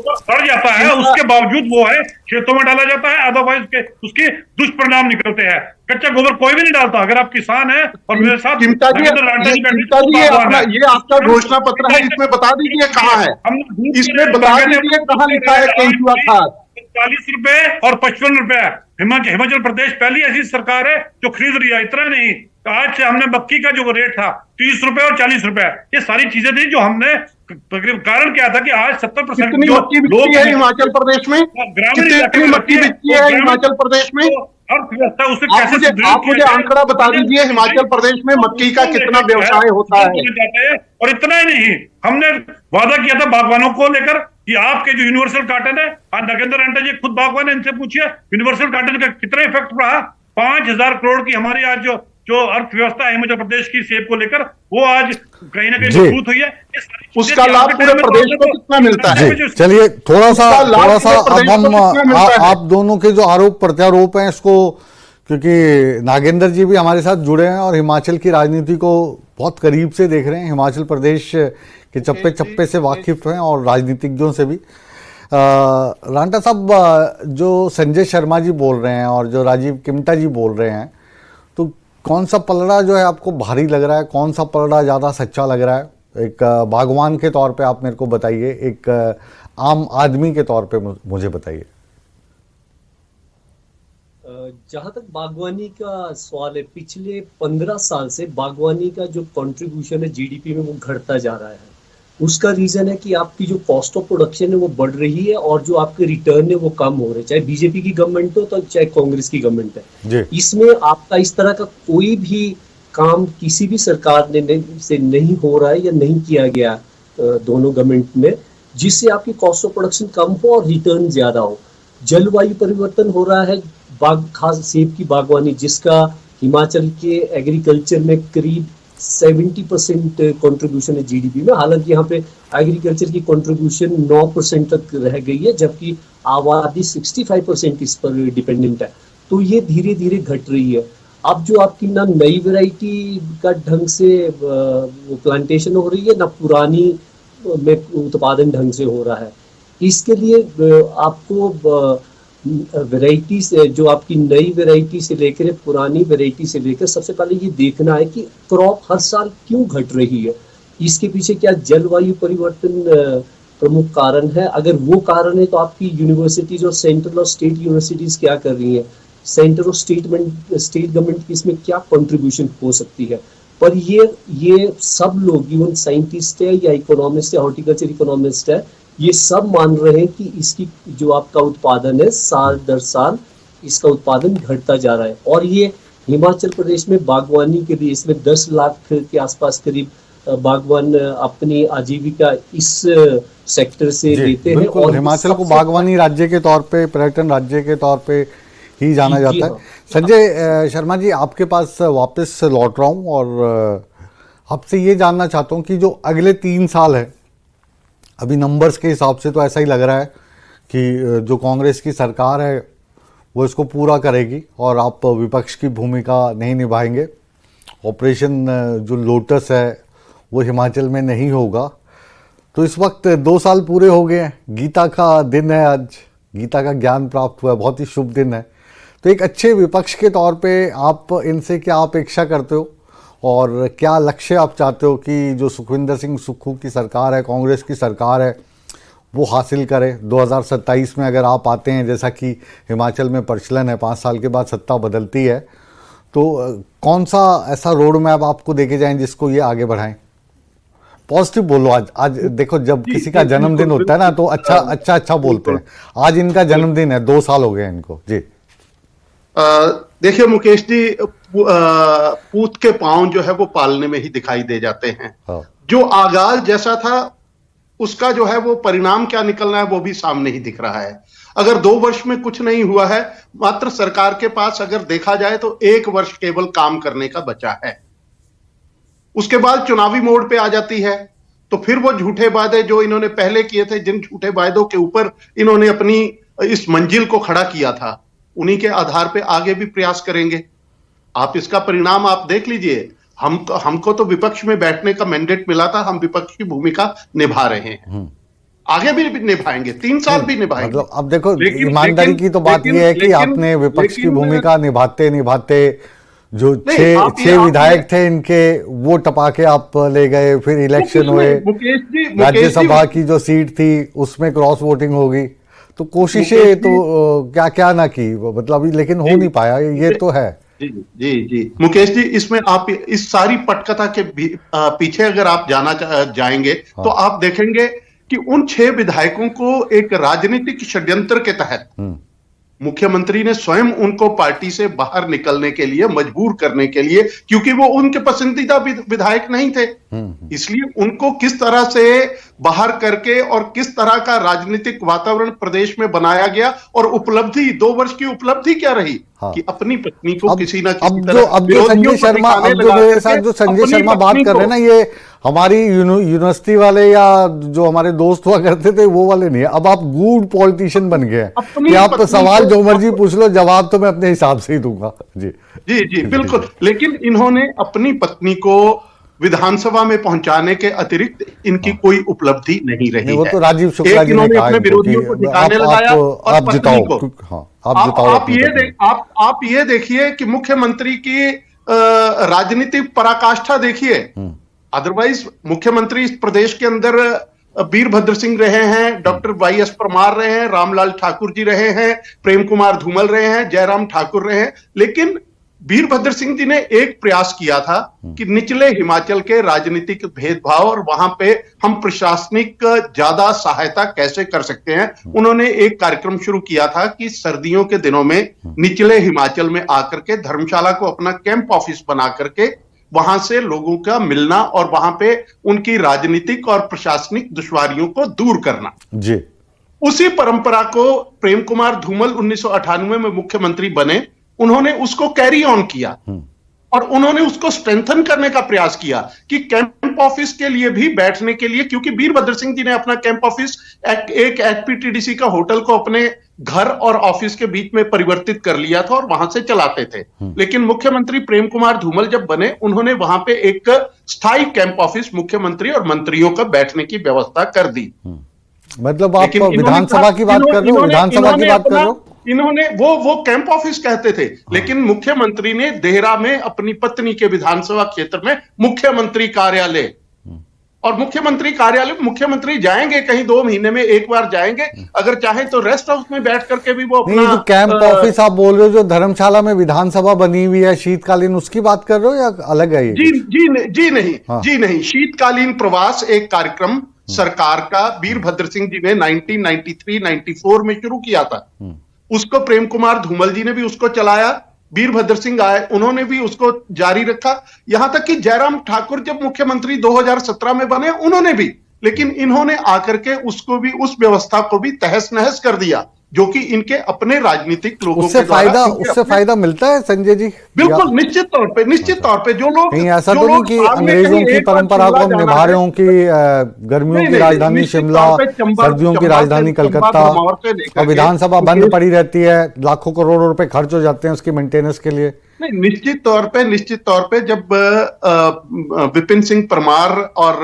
सड़ जाता है, उसके बावजूद वो है खेतों में डाला जाता है, अदरवाइज उसके दुष्परिणाम निकलते हैं। कच्चा गोबर कोई भी नहीं डालता। अगर आप किसान हैं और मेरे साथ ये आपका घोषणा पत्र है, इसमें बता दीजिए कहाँ है, इसमें बता दीजिए कहाँ लिखा है केंचुआ खाद। 40 रुपए और 55 रुपए। हिमाचल प्रदेश पहली ऐसी सरकार है जो खरीद रही है। इतना नहीं, आज से हमने मक्की का जो रेट था 30 रुपए और 40 रुपए, ये सारी चीजें थी जो हमने, कारण क्या था कि आज 70% लोग है हिमाचल प्रदेश में, कितनी मक्की बिकती है हिमाचल प्रदेश में? आप मुझे आंकड़ा बता दीजिए, हिमाचल प्रदेश में मक्की का कितना व्यवसाय होता है? और इतना ही नहीं, हमने वादा किया था बागवानों को लेकर कि आपके जो यूनिवर्सल कार्टन है, आज नागेंद्र रांटा जी खुद बागवान है, इनसे पूछिए यूनिवर्सल कार्टन का कितना इफेक्ट पड़ा। 5,000 करोड़ की हमारी आज जो अर्थव्यवस्था है हिमाचल प्रदेश की सेब को लेकर, वो आज कहीं ना कहीं मजबूत हुई है। उसका लाभ पूरे प्रदेश को कितना मिलता है? चलिए थोड़ा सा अब हम आप दोनों के जो आरोप प्रत्यारोप हैं इसको, क्योंकि नागेंद्र जी भी हमारे साथ जुड़े हैं और हिमाचल की राजनीति को बहुत करीब से देख रहे हैं, हिमाचल प्रदेश के चप्पे चप्पे से वाकिफ हैं और राजनीतिज्ञों से भी। रांटा साहब, जो संजय शर्मा जी बोल रहे हैं और जो राजीव किमटा जी बोल रहे हैं, तो कौन सा पलड़ा जो है आपको भारी लग रहा है? कौन सा पलड़ा ज़्यादा सच्चा लग रहा है? एक बागवान के तौर पे आप मेरे को बताइए, एक आम आदमी के तौर पे मुझे बताइए। जहां तक बागवानी का सवाल है, पिछले 15 साल से बागवानी का जो कंट्रीब्यूशन है जीडीपी में वो घटता जा रहा है। उसका रीजन है कि आपकी जो कॉस्ट ऑफ प्रोडक्शन है वो बढ़ रही है और जो आपके रिटर्न है वो कम हो रहे हैं, चाहे बीजेपी की गवर्नमेंट हो तो चाहे कांग्रेस की गवर्नमेंट है। इसमें आपका इस तरह का कोई भी काम किसी भी सरकार ने से नहीं हो रहा है या नहीं किया गया दोनों गवर्नमेंट में, जिससे आपकी कॉस्ट ऑफ प्रोडक्शन कम हो और रिटर्न ज्यादा हो। जलवायु परिवर्तन हो रहा है, खास सेब की बागवानी जिसका हिमाचल के एग्रीकल्चर में करीब 70% कंट्रीब्यूशन है जीडीपी में। हालांकि यहाँ पे एग्रीकल्चर की कंट्रीब्यूशन 9% तक रह गई है, जबकि आबादी 65% इस पर डिपेंडेंट है। तो ये धीरे धीरे घट रही है। अब जो आपकी ना नई वैरायटी का ढंग से प्लांटेशन हो रही है, ना पुरानी में उत्पादन ढंग से हो रहा है। इसके लिए आपको वैरायटी से, जो आपकी नई वैरायटी से लेकर पुरानी वैरायटी से लेकर, सबसे पहले ये देखना है कि क्रॉप हर साल क्यों घट रही है। इसके पीछे क्या जलवायु परिवर्तन प्रमुख कारण है? अगर वो कारण है तो आपकी यूनिवर्सिटीज और सेंट्रल और स्टेट यूनिवर्सिटीज क्या कर रही हैं, सेंटर और स्टेट गवर्नमेंट की इसमें क्या कंट्रीब्यूशन हो सकती है। पर ये सब लोग, इवन साइंटिस्ट है या इकोनॉमिस्ट है, हॉर्टिकल्चर इकोनॉमिस्ट है, ये सब मान रहे हैं कि इसकी जो आपका उत्पादन है, साल दर साल इसका उत्पादन घटता जा रहा है। और ये हिमाचल प्रदेश में बागवानी के लिए इसमें 10 लाख के आसपास करीब बागवान अपनी आजीविका इस सेक्टर से लेते हैं। और हिमाचल को बागवानी राज्य के तौर पे, पर्यटन राज्य के तौर पे ही जाना जाता है। संजय शर्मा जी, आपके पास वापस लौट रहा हूँ और आपसे ये जानना चाहता हूँ कि जो अगले 3 साल है, अभी नंबर्स के हिसाब से तो ऐसा ही लग रहा है कि जो कांग्रेस की सरकार है वो इसको पूरा करेगी और आप विपक्ष की भूमिका नहीं निभाएंगे। ऑपरेशन जो लोटस है वो हिमाचल में नहीं होगा। तो इस वक्त 2 साल पूरे हो गए हैं, गीता का दिन है आज, गीता का ज्ञान प्राप्त हुआ है, बहुत ही शुभ दिन है। तो एक अच्छे विपक्ष के तौर पे आप इनसे क्या अपेक्षा करते हो और क्या लक्ष्य आप चाहते हो कि जो सुखविंदर सिंह सुक्खू की सरकार है, कांग्रेस की सरकार है, वो हासिल करे 2027 में? अगर आप आते हैं, जैसा कि हिमाचल में प्रचलन है, 5 साल के बाद सत्ता बदलती है, तो कौन सा ऐसा रोड मैप आपको देके जाएं जिसको ये आगे बढ़ाएं? पॉजिटिव बोलो। आज देखो, जब किसी का जन्मदिन होता है ना तो अच्छा बोलते हैं। आज इनका जन्मदिन है, 2 साल हो गए इनको। जी देखिए मुकेश जी, पूत के पांव जो है वो पालने में ही दिखाई दे जाते हैं। जो आगाज जैसा था उसका जो है वो परिणाम क्या निकलना है वो भी सामने ही दिख रहा है। अगर 2 वर्ष में कुछ नहीं हुआ है, मात्र सरकार के पास अगर देखा जाए तो 1 वर्ष केवल काम करने का बचा है। उसके बाद चुनावी मोड पे आ जाती है, तो फिर वो झूठे वादे जो इन्होंने पहले किए थे, जिन झूठे वादों के ऊपर इन्होंने अपनी इस मंजिल को खड़ा किया था, उन्हीं के आधार पे आगे भी प्रयास करेंगे। आप इसका परिणाम आप देख लीजिए। हमको तो विपक्ष में बैठने का मैंडेट मिला था, हम विपक्ष की भूमिका निभा रहे हैं, आगे भी निभाएंगे, 3 साल भी निभाएंगे। मतलब अब देखो, ईमानदारी की तो बात यह है कि आपने विपक्ष की भूमिका निभाते जो 6 विधायक थे इनके, वो टपा के आप ले गए, फिर इलेक्शन हुए, राज्यसभा की जो सीट थी उसमें क्रॉस वोटिंग होगी, तो कोशिशें तो क्या ना की, मतलब, लेकिन हो नहीं पाया, ये तो है। जी मुकेश जी, इसमें आप इस सारी पटकथा के पीछे अगर आप जाएंगे तो आप देखेंगे कि उन 6 विधायकों को एक राजनीतिक षड्यंत्र के तहत मुख्यमंत्री ने स्वयं उनको पार्टी से बाहर निकलने के लिए मजबूर करने के लिए, क्योंकि वो उनके पसंदीदा विधायक नहीं थे, इसलिए उनको किस तरह से बाहर करके और किस तरह का राजनीतिक वातावरण प्रदेश में बनाया गया। और उपलब्धि, 2 वर्ष की उपलब्धि क्या रही कि अपनी पत्नी को किसी ना किसी तरह, अब जो संजय शर्मा बात कर रहे हैं ना, ये हमारी यूनिवर्सिटी वाले या जो हमारे दोस्त हुआ करते थे वो वाले नहीं है। अब आप गुड पॉलिटिशियन बन गए हैं कि आप सवाल जो मर्जी पूछ लो, जवाब तो मैं अपने हिसाब से ही दूंगा। जी बिल्कुल। लेकिन इन्होंने अपनी पत्नी को विधानसभा में पहुंचाने के अतिरिक्त इनकी कोई उपलब्धि नहीं रही। वो तो राजीव शुक्ला जी ने कहा, अपने विरोधियों को ठिकाने लगाया और पत्नी को। आप ये देखिए कि मुख्यमंत्री की राजनीतिक पराकाष्ठा देखिए। अदरवाइज मुख्यमंत्री इस प्रदेश के अंदर वीरभद्र सिंह रहे हैं, डॉक्टर YS परमार रहे हैं, रामलाल ठाकुर जी रहे हैं, प्रेम कुमार धूमल रहे हैं, जयराम ठाकुर रहे हैं। लेकिन वीरभद्र सिंह जी ने एक प्रयास किया था कि निचले हिमाचल के राजनीतिक भेदभाव और वहां पे हम प्रशासनिक ज्यादा सहायता कैसे कर सकते हैं। उन्होंने एक कार्यक्रम शुरू किया था कि सर्दियों के दिनों में निचले हिमाचल में आकर के धर्मशाला को अपना कैंप ऑफिस बना करके वहां से लोगों का मिलना और वहां पे उनकी राजनीतिक और प्रशासनिक दुश्वारियों को दूर करना। जी, उसी परंपरा को प्रेम कुमार धूमल 1998 में मुख्यमंत्री बने, उन्होंने उसको कैरी ऑन किया। और उन्होंने उसको स्ट्रेंथन करने का प्रयास किया कि कैंप ऑफिस के लिए भी बैठने के लिए, क्योंकि वीरभद्र सिंह जी ने अपना कैंप ऑफिस एक एचपीटीडीसी का होटल को अपने घर और ऑफिस के बीच में परिवर्तित कर लिया था और वहां से चलाते थे। लेकिन मुख्यमंत्री प्रेम कुमार धूमल जब बने, उन्होंने वहां पे एक स्थायी कैंप ऑफिस मुख्यमंत्री और मंत्रियों का बैठने की व्यवस्था कर दी। मतलब आप विधानसभा की बात कर रहे हो? विधानसभा की बात कर रहे हो? इन्होंने वो कैंप ऑफिस कहते थे, लेकिन मुख्यमंत्री ने देहरा में अपनी पत्नी के विधानसभा क्षेत्र में मुख्यमंत्री कार्यालय, और मुख्यमंत्री कार्यालय मुख्यमंत्री जाएंगे कहीं 2 महीने में एक बार जाएंगे, अगर चाहे तो रेस्ट हाउस में बैठ करके भी वो अपना जो कैंप ऑफिस आप बोल रहे हो जो धर्मशाला में विधानसभा बनी हुई है शीतकालीन, उसकी बात कर रहे हो या अलग है ये? जी नहीं, शीतकालीन प्रवास एक कार्यक्रम सरकार का वीरभद्र सिंह जी ने 1993-94 में शुरू किया था। उसको प्रेम कुमार धूमल जी ने भी उसको चलाया, वीरभद्र सिंह आए, उन्होंने भी उसको जारी रखा, यहां तक कि जयराम ठाकुर जब मुख्यमंत्री 2017 में बने उन्होंने भी, लेकिन इन्होंने आकर के उसको भी, उस व्यवस्था को भी तहस नहस कर दिया, जो कि इनके अपने राजनीतिक लोगों उससे फायदा मिलता है संजय जी? बिल्कुल, निश्चित तौर पे जो लोग, कहीं ऐसा तो नहीं कि अंग्रेजों की परंपरा को हम निभा रहे हों कि गर्मियों की राजधानी शिमला, सर्दियों की राजधानी कलकत्ता और विधानसभा बंद पड़ी रहती है, लाखों करोड़ों रुपए खर्च हो जाते हैं उसकी मेंटेनेंस के लिए? नहीं, निश्चित तौर पे जब विपिन सिंह परमार और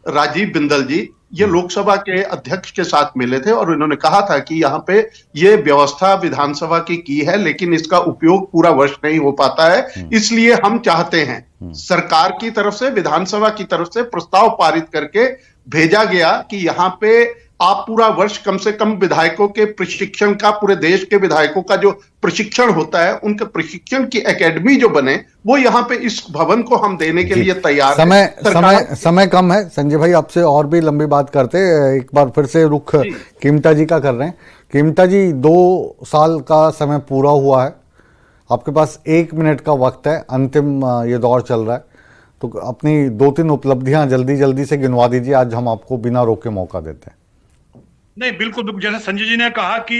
राजीव बिंदल जी ये लोकसभा के अध्यक्ष के साथ मिले थे और इन्होंने कहा था कि यहाँ पे ये व्यवस्था विधानसभा की है, लेकिन इसका उपयोग पूरा वर्ष नहीं हो पाता है, इसलिए हम चाहते हैं सरकार की तरफ से, विधानसभा की तरफ से प्रस्ताव पारित करके भेजा गया कि यहाँ पे आप पूरा वर्ष कम से कम विधायकों के प्रशिक्षण का, पूरे देश के विधायकों का जो प्रशिक्षण होता है उनके प्रशिक्षण की एकेडमी जो बने, वो यहाँ पे इस भवन को हम देने के लिए तैयार हैं। समय कम है संजय भाई, आपसे और भी लंबी बात करते, एक बार फिर से रुख कीमता जी का कर रहे हैं। कीमता जी, 2 साल का समय पूरा हुआ है, आपके पास 1 मिनट का वक्त है, अंतिम ये दौर चल रहा है, तो अपनी 2-3 उपलब्धियां जल्दी से गिनवा दीजिए, आज हम आपको बिना रोके मौका देते हैं। नहीं, बिल्कुल, जैसे संजय जी ने कहा कि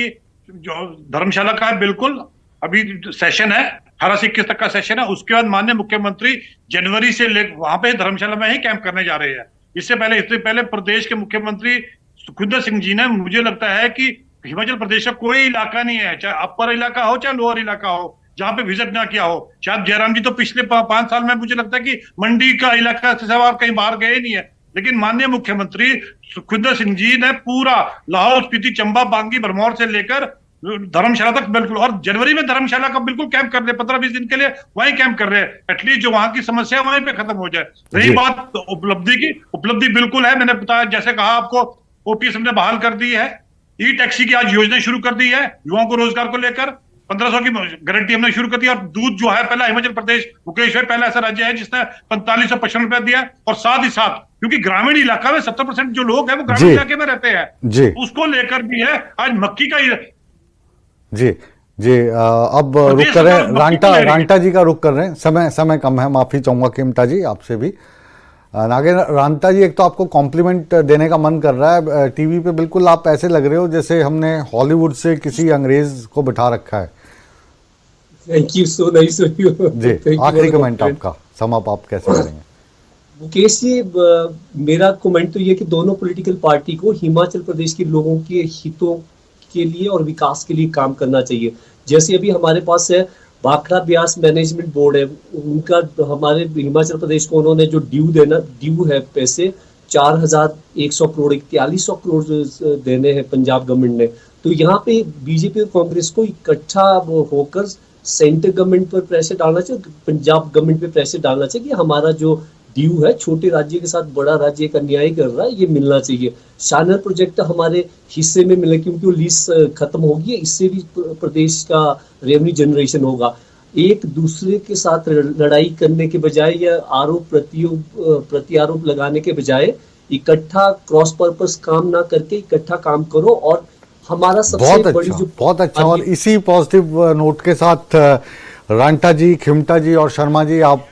जो धर्मशाला का है, बिल्कुल अभी सेशन है, 18 से 21 तक का सेशन है, उसके बाद माननीय मुख्यमंत्री जनवरी से वहां पे धर्मशाला में ही कैंप करने जा रहे हैं। इससे पहले प्रदेश के मुख्यमंत्री सुखविंदर सिंह जी ने, मुझे लगता है कि हिमाचल प्रदेश का कोई इलाका नहीं है, चाहे अपर इलाका हो चाहे लोअर इलाका हो, जहां पे विजिट ना किया हो। शायद जयराम जी तो पिछले 5 साल में मुझे लगता है कि मंडी का इलाका से सवार कहीं बाहर गए नहीं है, लेकिन माननीय मुख्यमंत्री सुखविंदर सिंह जी ने पूरा लाहौल स्पीति, चंबा, बांगी, भरमौर से लेकर धर्मशाला तक बिल्कुल, और जनवरी में धर्मशाला का बिल्कुल कैंप कर रहे, 15-20 दिन के लिए वहीं कैंप कर रहे हैं, एटलीस्ट जो वहां की समस्या वहीं पे खत्म हो जाए। रही बात उपलब्धि की, उपलब्धि बिल्कुल है, मैंने बताया, जैसे कहा आपको, ओपीएस हमने बहाल कर दी है, ई टैक्सी की आज योजना शुरू कर दी है, युवाओं को रोजगार को लेकर 1500 की गारंटी हमने शुरू कर दी, और दूध जो है, पहला हिमाचल प्रदेश, मुकेश भाई, पहला ऐसा राज्य है जिसने 4555 रुपया दिया, और साथ ही साथ क्योंकि ग्रामीण इलाका में 70% जो लोग हैं वो ग्रामीण इलाके में रहते हैं, उसको लेकर भी है आज मक्की का जी अब रुक कर रहे हैं, रांटा जी का रुक कर रहे हैं, समय कम है, माफी चाहूंगा कीमता जी आपसे भी। नागेंद्र, रांटा जी, एक तो आपको कॉम्प्लीमेंट देने का मन कर रहा है, टीवी पे बिल्कुल आप ऐसे लग रहे हो जैसे हमने हॉलीवुड से किसी अंग्रेज को बिठा रखा है। Thank you, so nice of you जी। आखिरी कमेंट आपका, सम अप आप कैसे करेंगे? मुकेश जी, मेरा कमेंट तो ये कि दोनों पॉलिटिकल पार्टी को हिमाचल प्रदेश के लोगों के हितों के लिए और विकास के लिए काम करना चाहिए। जैसे अभी हमारे पास है भाखड़ा ब्यास मैनेजमेंट बोर्ड है, उनका हमारे हिमाचल प्रदेश को उन्होंने जो ड्यू है पैसे 4100 करोड़ 4100 करोड़ देने हैं पंजाब गवर्नमेंट ने। तो यहाँ पे बीजेपी और कांग्रेस को इकट्ठा होकर सेंटर गवर्नमेंट पर प्रेशर डालना चाहिए, पंजाब गवर्नमेंट पे प्रेशर डालना चाहिए कि हमारा जो ड्यू है, छोटे राज्य के साथ बड़ा राज्य का अन्याय कर रहा है, ये मिलना चाहिए। शानर प्रोजेक्ट हमारे हिस्से में मिले क्योंकि वो लीज खत्म होगी, इससे भी प्रदेश का रेवेन्यू जनरेशन होगा। एक दूसरे के साथ लड़ाई करने के बजाय या आरोप प्रत्यारोप लगाने के बजाय इकट्ठा क्रॉस पर्पस काम ना करके इकट्ठा काम करो। और हमारा सबसे बड़ी जो बहुत अच्छा, और इसी पॉजिटिव नोट के साथ रांटा जी, खिमटा जी और शर्मा जी, आप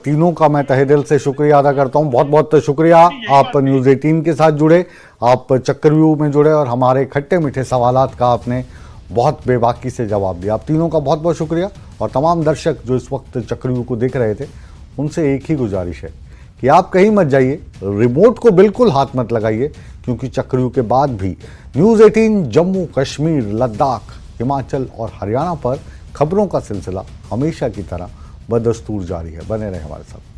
तीनों का मैं तहे दिल से शुक्रिया अदा करता हूं। बहुत बहुत शुक्रिया, आप न्यूज़ 18 के साथ जुड़े, आप चक्रव्यूह में जुड़े और हमारे खट्टे मीठे सवालात का आपने बहुत बेबाकी से जवाब दिया। आप तीनों का बहुत बहुत शुक्रिया और तमाम दर्शक जो इस वक्त चक्रव्यूह को देख रहे थे उनसे एक ही गुजारिश है कि आप कहीं मत जाइए, रिमोट को बिल्कुल हाथ मत लगाइए, क्योंकि चक्रव्यूह के बाद भी न्यूज़ 18 जम्मू कश्मीर, लद्दाख, हिमाचल और हरियाणा पर खबरों का सिलसिला हमेशा की तरह बदस्तूर जारी है। बने रहे हमारे साथ।